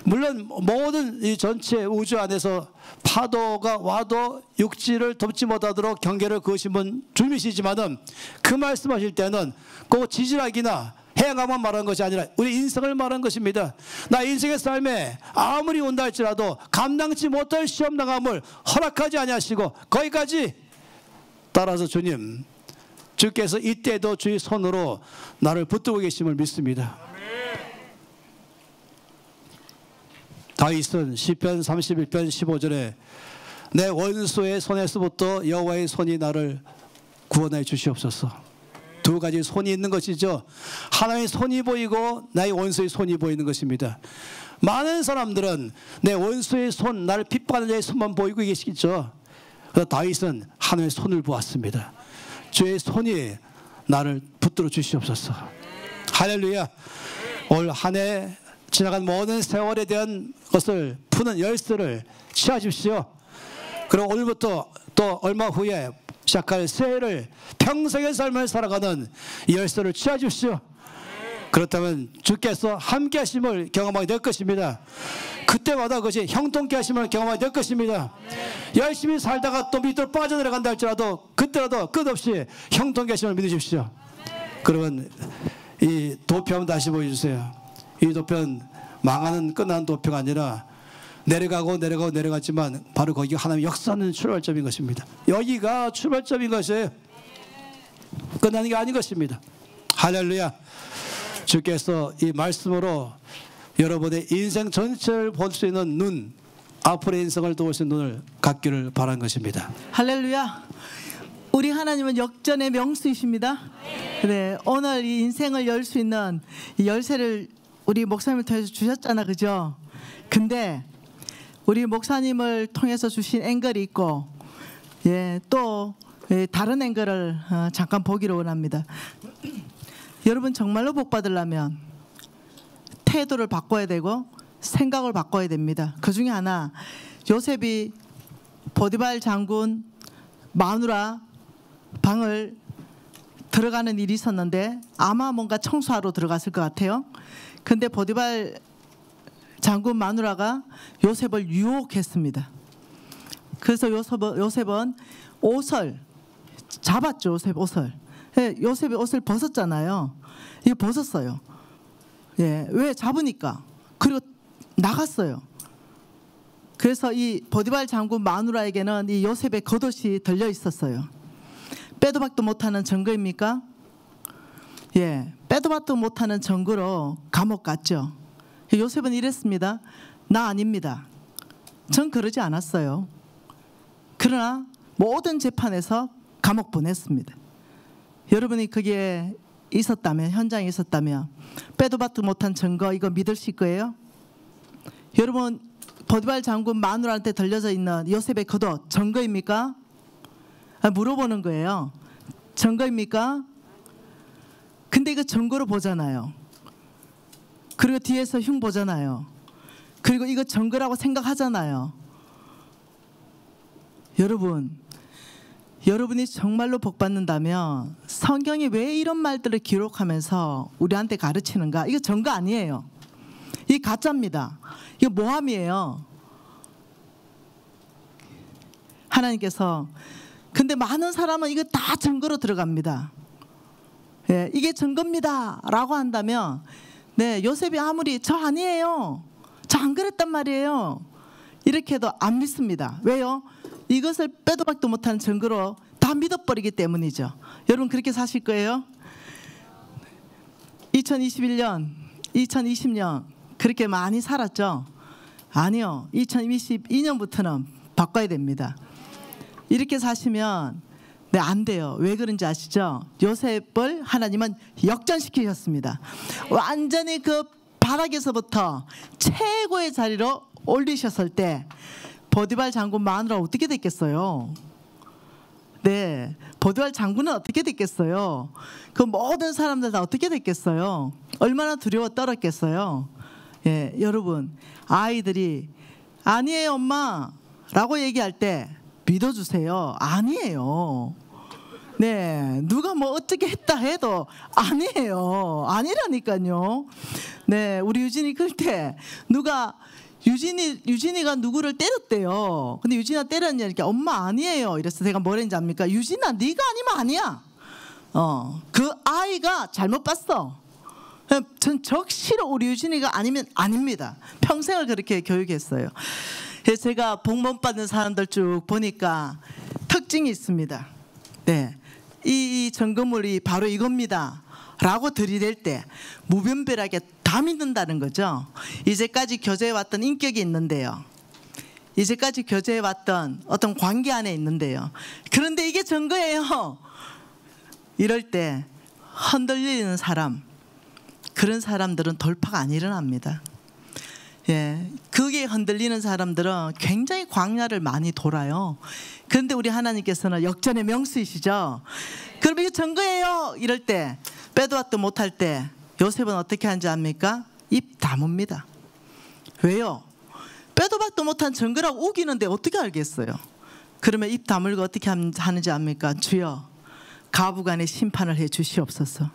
물론 모든 이 전체 우주 안에서 파도가 와도 육지를 덮지 못하도록 경계를 그으신 분 주님이시지만은 그 말씀하실 때는 꼭 지질학이나 해양학만 말한 것이 아니라 우리 인생을 말한 것입니다. 나 인생의 삶에 아무리 온다 할지라도 감당치 못할 시험당함을 허락하지 아니하시고 거기까지 따라서 주께서 이때도 주의 손으로 나를 붙들고 계심을 믿습니다. 다윗은 시편 31편 15절에 내 원수의 손에서부터 여호와의 손이 나를 구원해 주시옵소서. 두 가지 손이 있는 것이죠. 하나님의 손이 보이고 나의 원수의 손이 보이는 것입니다. 많은 사람들은 내 원수의 손, 나를 핍박하는 자의 손만 보이고 계시겠죠. 그래서 다윗은 하나님의 손을 보았습니다. 주의 손이 나를 붙들어 주시옵소서. 할렐루야. 올 한 해 지나간 모든 세월에 대한 것을 푸는 열쇠를 취하십시오. 그리고 오늘부터 또 얼마 후에 시작할 새해를 평생의 삶을 살아가는 이 열쇠를 취하십시오. 그렇다면 주께서 함께 하심을 경험하게 될 것입니다. 그때마다 그것이 형통케 하심을 경험하게 될 것입니다. 열심히 살다가 또 밑으로 빠져내려간다 할지라도 그때라도 끝없이 형통케 하심을 믿으십시오. 그러면 이 도표 한번 다시 보여주세요. 이 도표는 망하는 끝나는 도표가 아니라 내려가지만 바로 거기가 하나님의 역사하는 출발점인 것입니다. 여기가 출발점인 것이에요. 끝나는 게 아닌 것입니다. 할렐루야. 주께서 이 말씀으로 여러분의 인생 전체를 볼 수 있는 눈, 앞으로의 인생을 도울 수 있는 눈을 갖기를 바라는 것입니다. 할렐루야. 우리 하나님은 역전의 명수이십니다. 네, 오늘 이 인생을 열 수 있는 이 열쇠를 우리 목사님을 통해서 주셨잖아, 그죠? 근데 우리 목사님을 통해서 주신 앵글이 있고, 또 다른 앵글을 잠깐 보기를 원합니다. 여러분 정말로 복 받으려면 태도를 바꿔야 되고 생각을 바꿔야 됩니다. 그 중에 하나, 요셉이 보디발 장군 마누라 방을 들어가는 일이 있었는데 아마 뭔가 청소하러 들어갔을 것 같아요. 근데 보디발 장군 마누라가 요셉을 유혹했습니다. 그래서 요셉은 옷을 잡았죠. 요셉이 옷을 벗었잖아요. 이거 벗었어요. 왜? 잡으니까. 그리고 나갔어요. 그래서 이 보디발 장군 마누라에게는 이 요셉의 겉옷이 들려 있었어요. 빼도 박도 못하는 증거입니까? 빼도 박도 못하는 증거로 감옥 갔죠. 요셉은 이랬습니다. 나 아닙니다. 전 그러지 않았어요. 그러나 모든 재판에서 감옥 보냈습니다. 여러분이 그게 있었다면, 현장에 있었다면 빼도 박도 못한 증거 이거 믿으실 거예요? 여러분 보디발 장군 마누라한테 들려져 있는 요셉의 겉옷 증거입니까? 물어보는 거예요. 증거입니까? 근데 이거 증거로 보잖아요. 그리고 뒤에서 흉 보잖아요. 그리고 이거 증거라고 생각하잖아요. 여러분이 정말로 복 받는다면 성경이 왜 이런 말들을 기록하면서 우리한테 가르치는가? 이거 증거 아니에요. 이게 가짜입니다. 이거 모함이에요. 하나님께서. 근데 많은 사람은 이거 다 증거로 들어갑니다. 이게 증거입니다 라고 한다면 요셉이 아무리 저 아니에요, 저 안 그랬단 말이에요 이렇게 해도 안 믿습니다. 왜요? 이것을 빼도 박도 못한 증거로 다 믿어버리기 때문이죠. 여러분 그렇게 사실 거예요? 2021년 2020년 그렇게 많이 살았죠? 아니요. 2022년부터는 바꿔야 됩니다. 이렇게 사시면 네, 안 돼요. 왜 그런지 아시죠? 요셉을 하나님은 역전시키셨습니다. 완전히 그 바닥에서부터 최고의 자리로 올리셨을 때 보디발 장군 마누라 어떻게 됐겠어요? 네, 보디발 장군은 어떻게 됐겠어요? 그 모든 사람들 다 어떻게 됐겠어요? 얼마나 두려워 떨었겠어요? 예, 여러분, 아이들이 아니에요 엄마 라고 얘기할 때 믿어주세요. 아니에요. 네, 누가 뭐 어떻게 했다 해도 아니에요. 아니라니까요. 네, 우리 유진이 클 때 누가 유진이가 누구를 때렸대요. 근데 유진이가 때렸냐니까 엄마 아니에요. 이래서 제가 뭐랬는지 압니까? 유진아 네가 아니면 아니야. 그 아이가 잘못 봤어. 전 적시로 우리 유진이가 아니면 아닙니다. 평생을 그렇게 교육했어요. 그래서 제가 복 못 받는 사람들 쭉 보니까 특징이 있습니다. 네, 이 점검물이 바로 이겁니다 라고 들이댈 때 무변별하게 다 믿는다는 거죠. 이제까지 교제해왔던 인격이 있는데요, 이제까지 교제해왔던 어떤 관계 안에 있는데요, 그런데 이게 증거예요. 이럴 때 흔들리는 사람, 그런 사람들은 돌파가 안 일어납니다. 예, 그게 흔들리는 사람들은 굉장히 광야를 많이 돌아요. 그런데 우리 하나님께서는 역전의 명수이시죠. 그럼 이게 증거예요 이럴 때, 빼도 박도 못할 때 요셉은 어떻게 하는지 압니까? 입 다뭅니다. 왜요? 빼도 박도 못한 증거라고 우기는데 어떻게 알겠어요? 그러면 입 다물고 어떻게 하는지 압니까? 주여 가부간의 심판을 해 주시옵소서.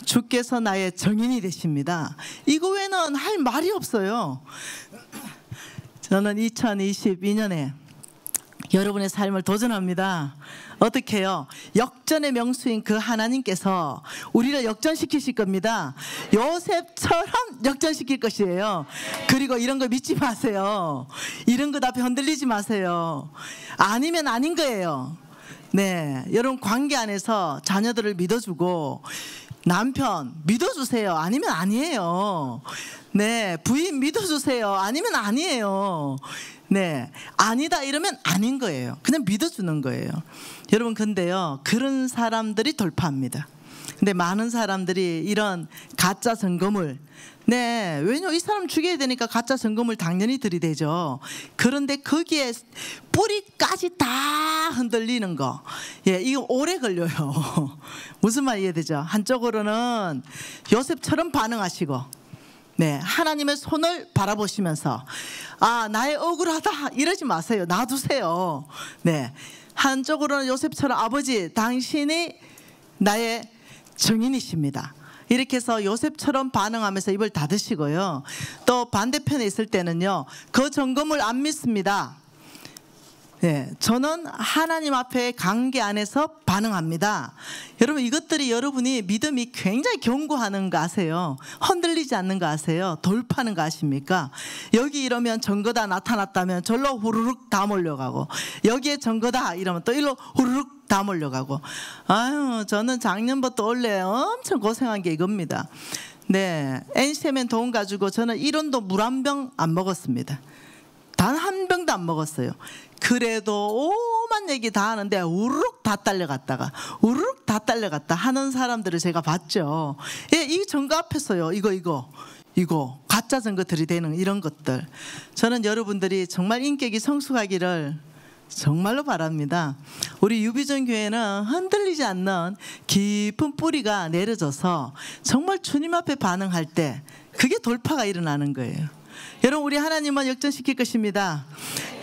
주께서 나의 정인이 되십니다. 이거 외에는 할 말이 없어요. 저는 2022년에 여러분의 삶을 도전합니다. 어떻게 해요? 역전의 명수인 그 하나님께서 우리를 역전시키실 겁니다. 요셉처럼 역전시킬 것이에요. 그리고 이런 거 믿지 마세요. 이런 것 앞에 흔들리지 마세요. 아니면 아닌 거예요. 네, 여러분 관계 안에서 자녀들을 믿어주고, 남편 믿어주세요. 아니면 아니에요. 네, 부인 믿어주세요. 아니면 아니에요. 네, 아니다 이러면 아닌 거예요. 그냥 믿어주는 거예요. 여러분, 근데요, 그런 사람들이 돌파합니다. 근데 많은 사람들이 이런 가짜 증거물, 네, 왜냐면 이 사람 죽여야 되니까 가짜 증거물 당연히 들이대죠. 그런데 거기에 뿌리까지 다 흔들리는 거, 예, 이거 오래 걸려요. 무슨 말 이해되죠? 한쪽으로는 요셉처럼 반응하시고, 네, 하나님의 손을 바라보시면서 아, 나의 억울하다 이러지 마세요. 놔두세요. 네, 한쪽으로는 요셉처럼 아버지 당신이 나의 증인이십니다. 이렇게 해서 요셉처럼 반응하면서 입을 닫으시고요. 또 반대편에 있을 때는요, 그 점검을 안 믿습니다. 네, 저는 하나님 앞에 관계 안에서 반응합니다. 여러분, 이것들이 여러분이 믿음이 굉장히 견고하는 거 아세요? 흔들리지 않는 거 아세요? 돌파하는 거 아십니까? 여기 이러면 증거다 나타났다면 절로 후루룩 다 몰려가고, 여기에 증거다 이러면 또 일로 후루룩 다 몰려가고. 아유, 저는 작년부터 원래 엄청 고생한 게 이겁니다. 네, NCMN 돈 가지고 저는 1원도 물 한 병 안 먹었습니다. 단 한 병도 안 먹었어요. 그래도 오만 얘기 다 하는데 우르륵 다 딸려갔다가 우르륵 다 딸려갔다 하는 사람들을 제가 봤죠. 예, 이 증거 앞에서요, 이거 가짜 증거 들이대는 이런 것들, 저는 여러분들이 정말 인격이 성숙하기를 정말로 바랍니다. 우리 유비전 교회는 흔들리지 않는 깊은 뿌리가 내려져서 정말 주님 앞에 반응할 때 그게 돌파가 일어나는 거예요. 여러분, 우리 하나님은 역전시킬 것입니다.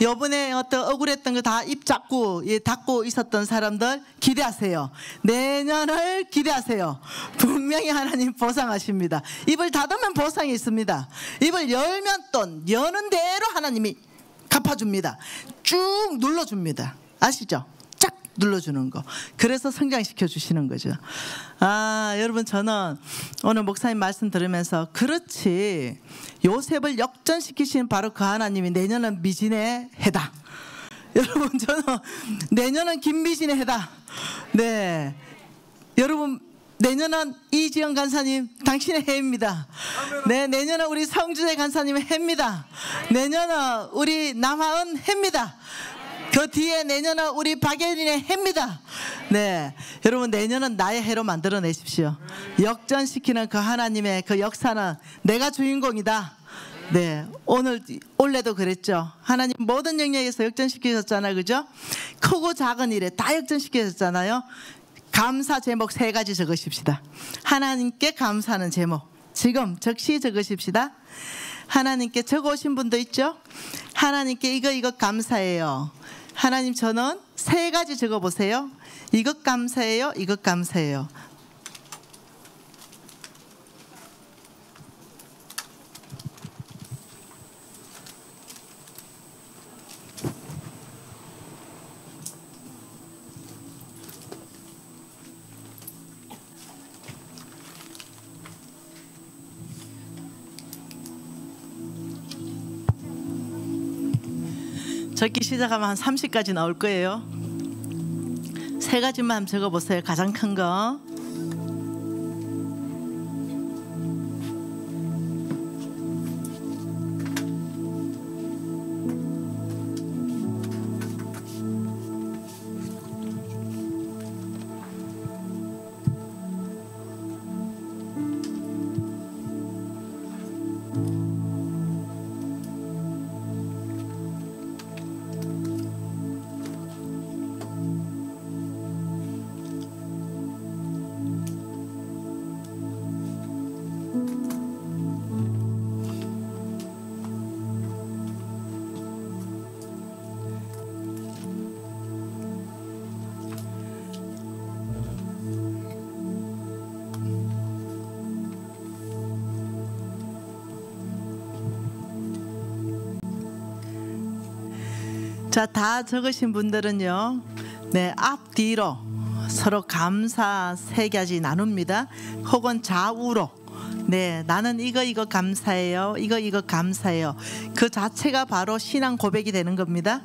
이번에 어떤 억울했던 거 다 입 닫고 있었던 사람들 기대하세요. 내년을 기대하세요. 분명히 하나님 보상하십니다. 입을 닫으면 보상이 있습니다. 입을 열면 또 여는 대로 하나님이 갚아줍니다. 쭉 눌러줍니다. 아시죠? 쫙 눌러주는 거. 그래서 성장시켜 주시는 거죠. 아, 여러분, 저는 오늘 목사님 말씀 들으면서 그렇지, 요셉을 역전시키신 바로 그 하나님이 내년은 미진의 해다. 여러분, 저는 내년은 김미진의 해다. 네, 여러분, 내년은 이지영 간사님 당신의 해입니다. 네, 내년은 우리 성주재 간사님의 해입니다. 내년은 우리 남하은 해입니다. 그 뒤에 내년은 우리 박예린의 해입니다. 네, 여러분 내년은 나의 해로 만들어내십시오. 역전시키는 그 하나님의 그 역사는 내가 주인공이다. 네, 원래도 그랬죠. 하나님 모든 영역에서 역전시키셨잖아요, 그죠? 크고 작은 일에 다 역전시키셨잖아요. 감사 제목 3가지 적으십시다. 하나님께 감사하는 제목 지금 즉시 적으십시다. 하나님께 적어오신 분도 있죠? 하나님께 이거 감사해요. 하나님 저는 3가지 적어보세요. 이것 감사해요. 이것 감사해요. 적기 시작하면 한 30가지 나올 거예요. 3가지만 한번 적어보세요. 가장 큰 거. 자, 다 적으신 분들은요, 네, 앞뒤로 서로 감사 3가지 나눕니다. 혹은 좌우로, 네, 나는 이거 감사해요. 이거 감사해요. 그 자체가 바로 신앙 고백이 되는 겁니다.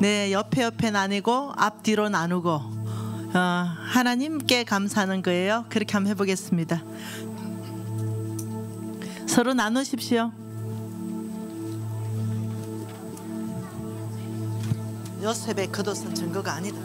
네, 옆에 나누고 앞뒤로 나누고 하나님께 감사하는 거예요. 그렇게 한번 해보겠습니다. 서로 나누십시오. 요셉의 겉옷은 증거가 아니다.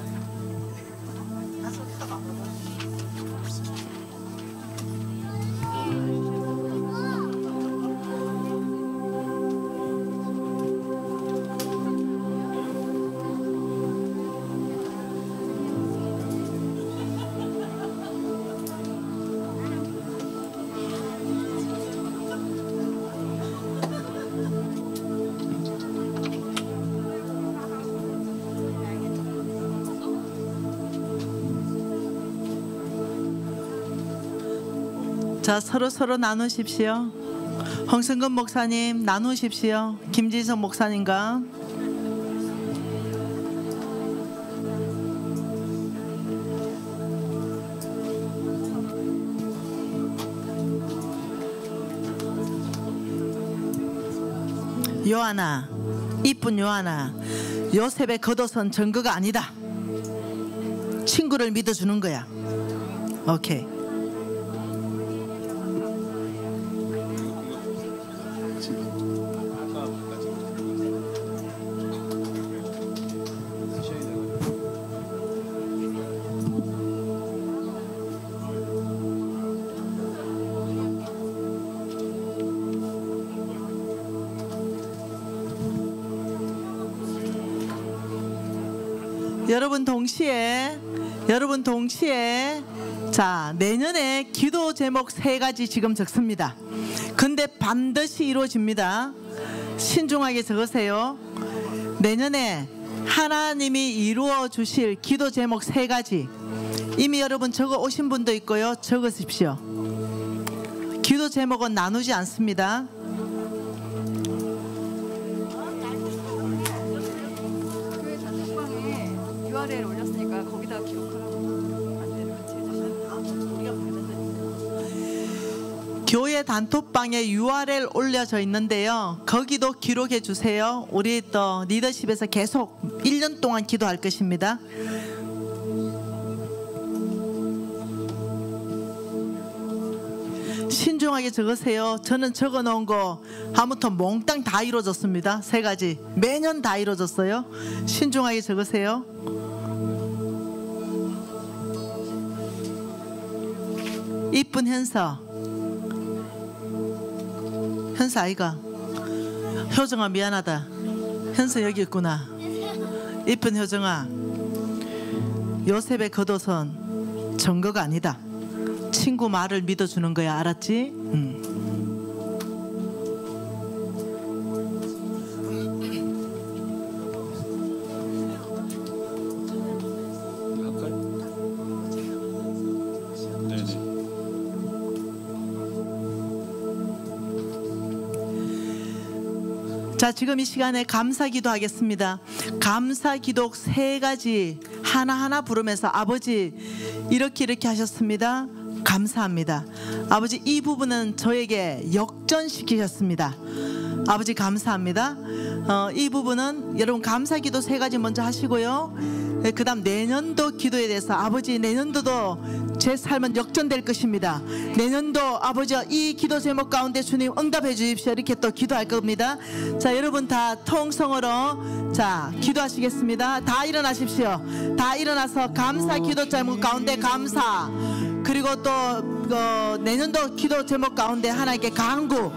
자, 서로 나누십시오. 홍성근 목사님 나누십시오. 김지성 목사님과. 요한아, 이쁜 요한아, 요셉의 겉옷은 증거가 아니다. 친구를 믿어주는 거야. 오케이. 여러분 동시에 자, 내년에 기도 제목 3가지 지금 적습니다. 근데 반드시 이루어집니다. 신중하게 적으세요. 내년에 하나님이 이루어 주실 기도 제목 3가지 이미 여러분 적어 오신 분도 있고요. 적으십시오. 기도 제목은 나누지 않습니다. URL 올렸으니까 거기다 기록하라고 안내를 같이 해주시면 교회 단톡방에 URL 올려져 있는데요. 거기도 기록해 주세요. 우리 또 리더십에서 계속 1년 동안 기도할 것입니다. 신중하게 적으세요. 저는 적어놓은 거 아무튼 몽땅 다 이루어졌습니다. 3가지 매년 다 이루어졌어요. 신중하게 적으세요. 이쁜 현서 아이가 효정아 미안하다. 현서 여기 있구나. 이쁜 효정아, 요셉의 겉옷은 증거가 아니다. 친구 말을 믿어주는 거야. 알았지? 자, 지금 이 시간에 감사기도 하겠습니다. 감사기도 3가지 하나하나 부르면서 아버지 이렇게 하셨습니다. 감사합니다. 아버지 이 부분은 저에게 역전시키셨습니다. 아버지 감사합니다. 이 부분은 여러분 감사기도 3가지 먼저 하시고요. 그 다음 내년도 기도에 대해서 아버지 내년도도 제 삶은 역전될 것입니다. 내년도 아버지 이 기도 제목 가운데 주님 응답해 주십시오. 이렇게 또 기도할 겁니다. 자, 여러분 다 통성으로 자 기도하시겠습니다. 다 일어나십시오. 다 일어나서 감사 기도 제목 가운데 감사, 그리고 또 내년도 기도 제목 가운데 하나님께 간구,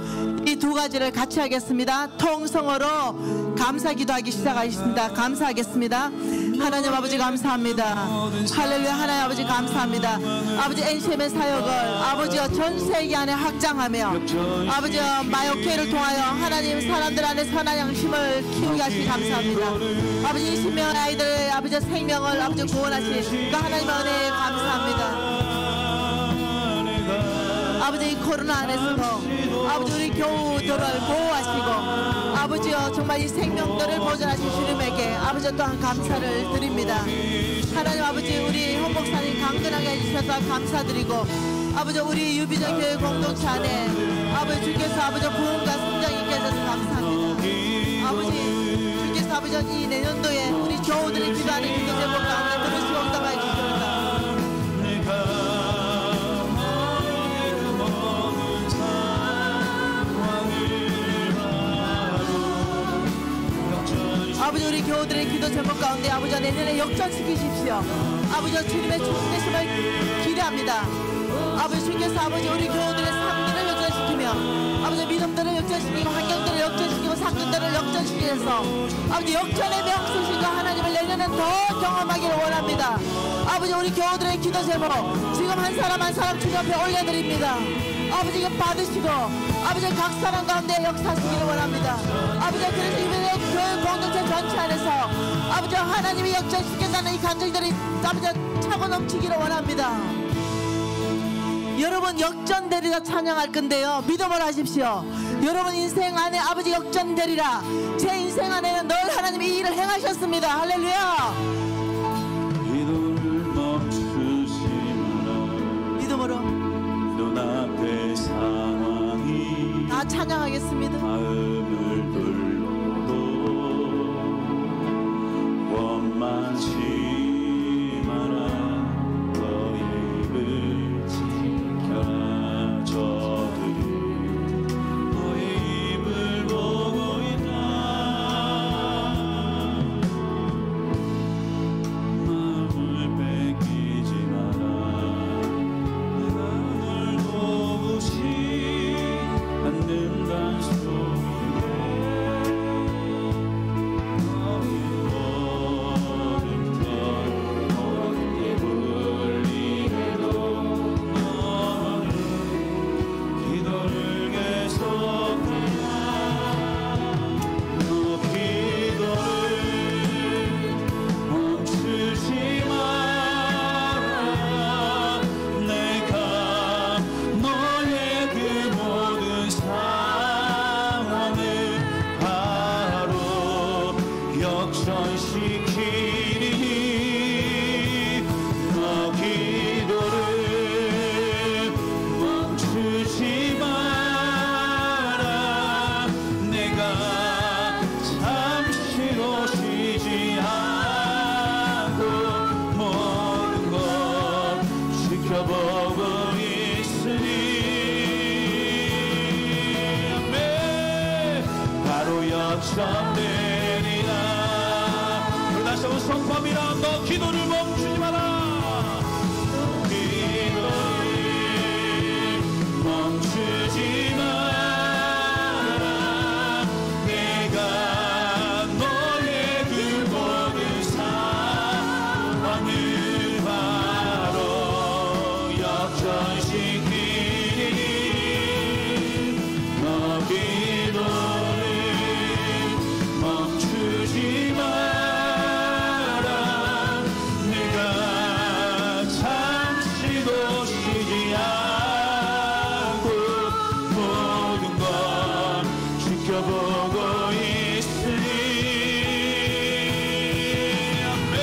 이 2가지를 같이 하겠습니다. 통성으로 감사 기도하기 시작하겠습니다. 감사하겠습니다. 하나님 아버지 감사합니다. 할렐루야. 하나님 아버지 감사합니다. 아버지 NCM의 사역을 아버지가 전 세계 안에 확장하며 아버지 마요케를 통하여 하나님 사람들 안에 선한 양심을 키우게 하시기 감사합니다. 아버지 20명의 아이들의 아버지 생명을 아버지 구원하신 그 하나님의 은혜에 감사합니다. 아버지 코로나 안에서도 아버지 우리 교우들을 보호하시고 아버지여 정말 이 생명들을 보존하신 주님에게 아버지 또한 감사를 드립니다. 하나님 아버지 우리 홍 목사님 강건하게 해주셔서 감사드리고 아버지 우리 유비전 교회 공동체 안에 아버지 주께서 아버지 부흥과 성장이 있게 해주셔서 감사합니다. 아버지 주께서 아버지 이 내년도에 우리 교우들이 기도하는 기도 제목 가운데 들으시고 응답하여 주십니다. 아버지 우리 교우들의 기도 제목 가운데 아버지 내년에 역전시키십시오. 아버지 주님의 충만하심을 기대합니다. 아버지 주께서 아버지 우리 교우들의 삶들을 역전시키며 아버지 믿음들을 역전시키고 환경들을 역전시키고 사건들을 역전시키면서 아버지 역전의 명수신과 하나님을 내년에 더 경험하기를 원합니다. 아버지 우리 교우들의 기도 제목 지금 한 사람 한 사람 주님 앞에 올려드립니다. 아버지 이거 받으시고 아버지 각 사람 가운데 역사하시기를 원합니다. 아버지 그래서 이번에 교회 공동체 전체 안에서 아버지 하나님이 역전시킨다는 이 감정들이 아버지 차고 넘치기를 원합니다. 여러분 역전되리라 찬양할 건데요, 믿음을 하십시오. 여러분 인생 안에 아버지 역전되리라. 제 인생 안에는 늘 하나님이 이 일을 행하셨습니다. 할렐루야. 기도를 멈추지 마라. 믿음으로 눈앞의 상황이 다 찬양하겠습니다. 마음을 불러도 원망치 마라. 너의 입을 지켜라. 저들이 너의 입을 보고 있다. 마음을 뺏기지 마라. 내가 널 도우지 않는단 소리 역전되리라. 우리 다시 한번 선포합니다. 너 기도를 멈추지 마라. 기도를 멈추지 마라. 내가 너의 그 모든 상황을 바로 역전시키리. 너 기도를 멈추지 마라. 내가 잠시도 쉬지 않고 모든 걸 지켜보고 있으니 아멘.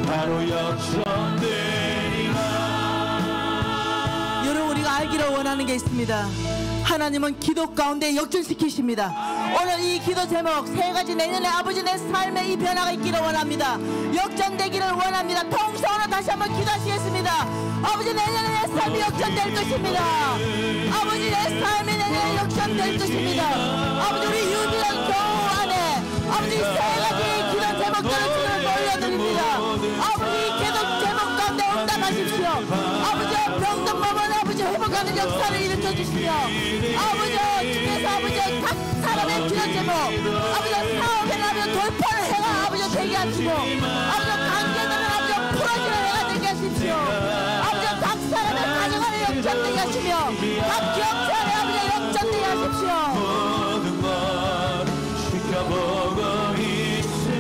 바로 역전되리라. 여러분, 우리가 알기를 원하는 게 있습니다. 하나님은 기도 가운데 역전시키십니다. 오늘 이 기도 제목 세 가지, 내년에 아버지 내 삶에 이 변화가 있기를 원합니다. 역전되기를 원합니다. 통성으로 다시 한번 기도하시겠습니다. 아버지, 내년에 내 삶이 역전될 것입니다. 아버지, 내 삶이 내년에 역전될 것입니다. 아버지, 우리 유비한 겨우 안에 아버지 세 가지 기도 제목들을 주님을 올려드립니다. 아버지, 이 기도 제목 가운데 응답하십시오. 아버지, 병든 몸은 아버지 회복하는 역사를 일으켜 주시며, 아버지 주께서 아버지 각 사람의 기도 제목, 아버지 사업에 아버지 돌파를 해가 아버지 되게 하시고, 아버지 관계들은 아버지 풀어지는 해가 되게 하십시오. 아버지 각 사람의 가정안에 역전되게 하시며, 각 기업체 안에 아버지 역전되게 하십시오. 모든 걸 지켜보고 있으니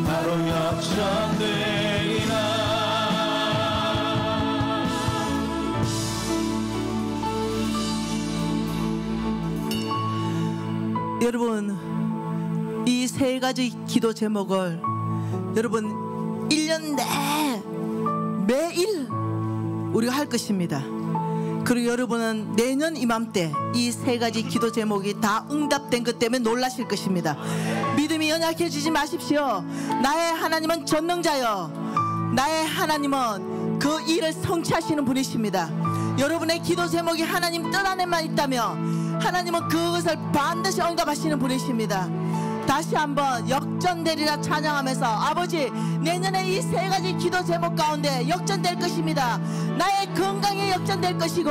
바로 역전되리라. 여러분, 이 세 가지 기도 제목을 여러분 1년 내 매일 우리가 할 것입니다. 그리고 여러분은 내년 이맘때 이 세 가지 기도 제목이 다 응답된 것 때문에 놀라실 것입니다. 믿음이 연약해지지 마십시오. 나의 하나님은 전능자요, 나의 하나님은 그 일을 성취하시는 분이십니다. 여러분의 기도 제목이 하나님 뜻 안에만 있다면 하나님은 그것을 반드시 응답하시는 분이십니다. 다시 한번 역전되리라 찬양하면서, 아버지, 내년에 이 세 가지 기도 제목 가운데 역전될 것입니다. 나의 건강이 역전될 것이고,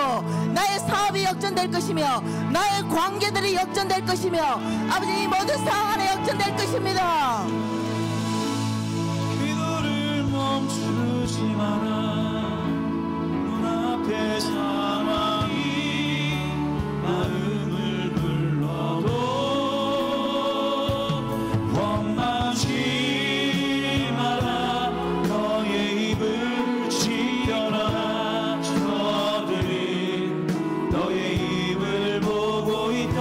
나의 사업이 역전될 것이며, 나의 관계들이 역전될 것이며, 아버지, 이 모든 상황 안에 역전될 것입니다. 기도를 멈추지 마라. 눈앞의 상황이 마음을 불러도 원망하지 마라. 너의 입을 지어라. 저들이 너의 입을 보고 있다.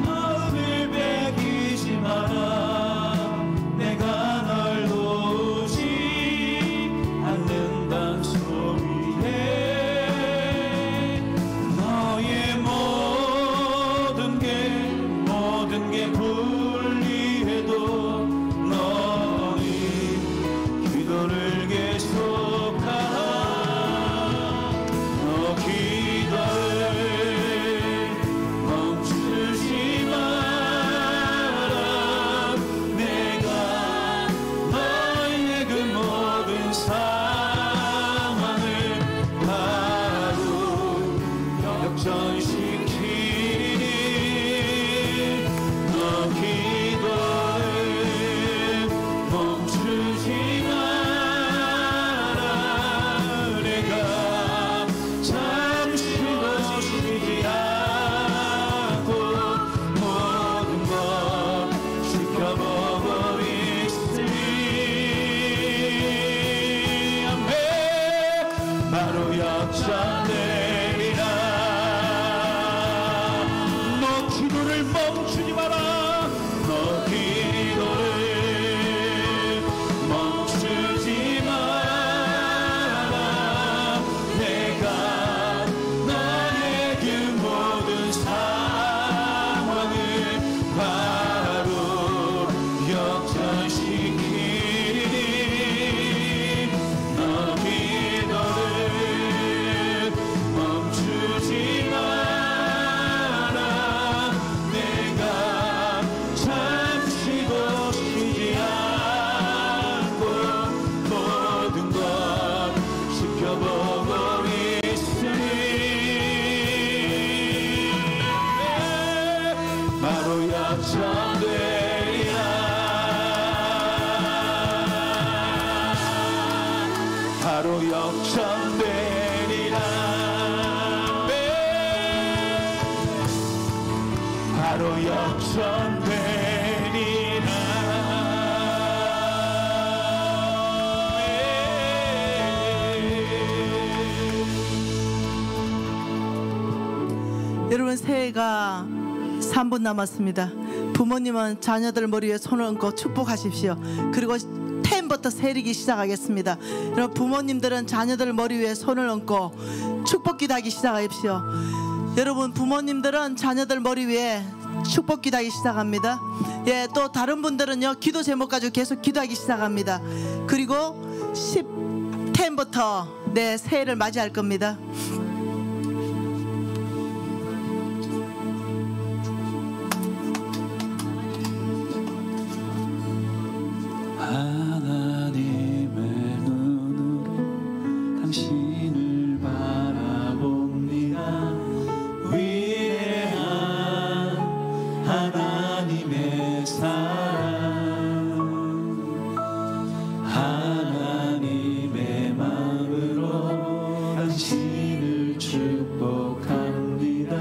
마음을 베기지 마라. 내가 널 도우지 않는단 소리에 너의 모든 게 불리해도 너희 기도를 계속하라. 너 기도를 멈추지 마라. 내가 너의 그 모든 상황을 바로 역전시키리. 너 기도를 멈추지 마라. 내가 잠시도 쉬지 않고 모든 걸 지켜보고 있으니 아멘. 바로 역전되리라. 너 기도를 멈추지 마라. 너 기도를 멈추지 마라. 내가 너의 그 모든 상황을 바로 역전시키리. 너 기도를 바로 역전되리라. 바로 역전되리라. 여러분, 새해가 3분 남았습니다. 부모님은 자녀들 머리 위에 손을 얹고 축복하십시오. 그리고 10부터 세리기 시작하겠습니다. 여러분, 부모님들은 자녀들 머리 위에 손을 얹고 축복 기도하기 시작하십시오. 여러분, 부모님들은 자녀들 머리 위에 축복 기도하기 시작합니다. 예, 또 다른 분들은요, 기도 제목 가지고 계속 기도하기 시작합니다. 그리고 10부터 네, 새해를 맞이할 겁니다. 하나님의 눈으로 당신을 바라봅니다. 위대한 하나님의 사랑, 하나님의 마음으로 당신을 축복합니다.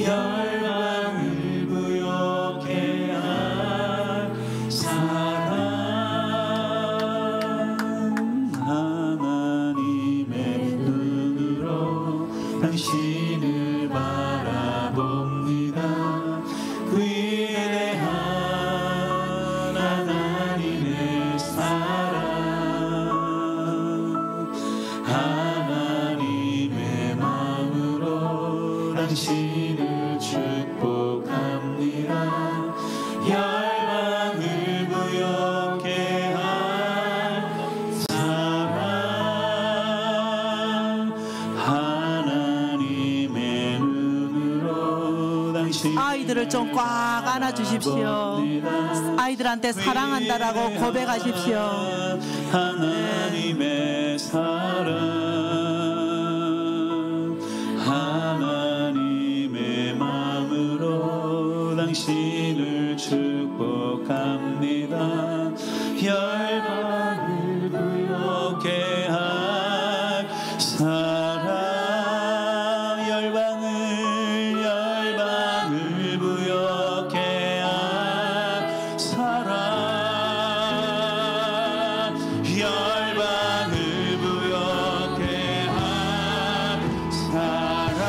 열방을 부욕해 할 사랑, 하나님의 눈으로 당신을 바라봅니다. 위대한 하나님의 사랑, 하나님의 마음으로 당신을 축복합니다. 열방을 부욕해 할 사랑, 하나님의 눈으로 당신 아이들을 좀 꽉 안아주십시오. 아이들한테 사랑한다라고 고백하십시오. 하나님의 사랑, 하나님의 마음으로 당신을 축복합니다. 열방을 부욕해 할 사랑, 열방을 부욕해 할 사랑, 열방을 부욕해 할 사랑.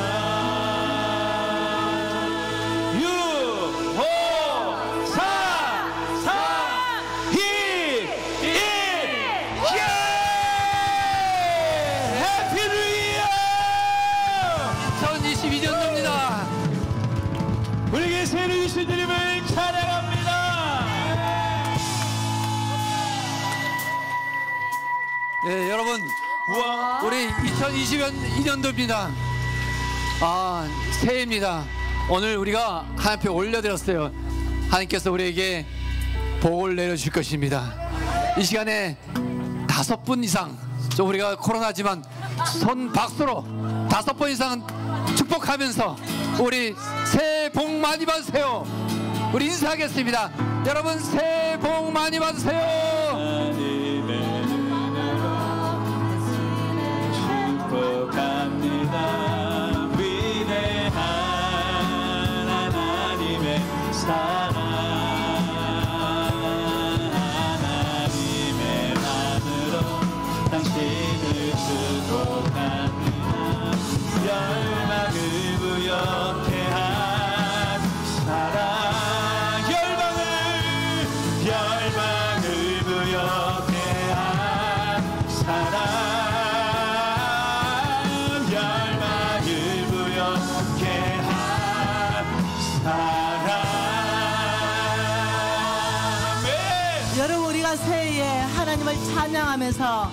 6, 5, 4, 3, 2, 1, 예! 해피 뉴 이어! 2022년도입니다. 우리에게 새해를 주신 주님을 찬양합니다. 네, 여러분, 우리 2022년도입니다. 새해입니다. 오늘 우리가 하나님 앞에 올려드렸어요. 하나님께서 우리에게 복을 내려주실 것입니다. 이 시간에 5분 이상, 좀 우리가 코로나지만 손 박수로 5번 이상 축복하면서 우리 새해 복 많이 받으세요. 우리 인사하겠습니다. 여러분, 새해 복 많이 받으세요. 하나님의 눈으로 축복합니다. 위대한 하나님의 사랑, 하나님의 마음으로 당신을 축복합니다. 열방을 부욕해 할 사랑, 열방을 부욕해 할 사랑, 열방을 부욕해 할 사랑. 여러분, 우리가 새해에 하나님을 찬양하면서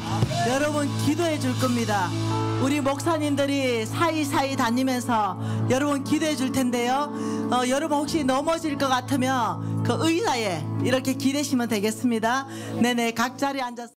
여러분 기도해 줄 겁니다. 우리 목사님들이 사이사이 다니면서 여러분 기도해 줄 텐데요. 여러분 혹시 넘어질 것 같으면 그 의자에 이렇게 기대시면 되겠습니다. 네네, 각 자리에 앉아서.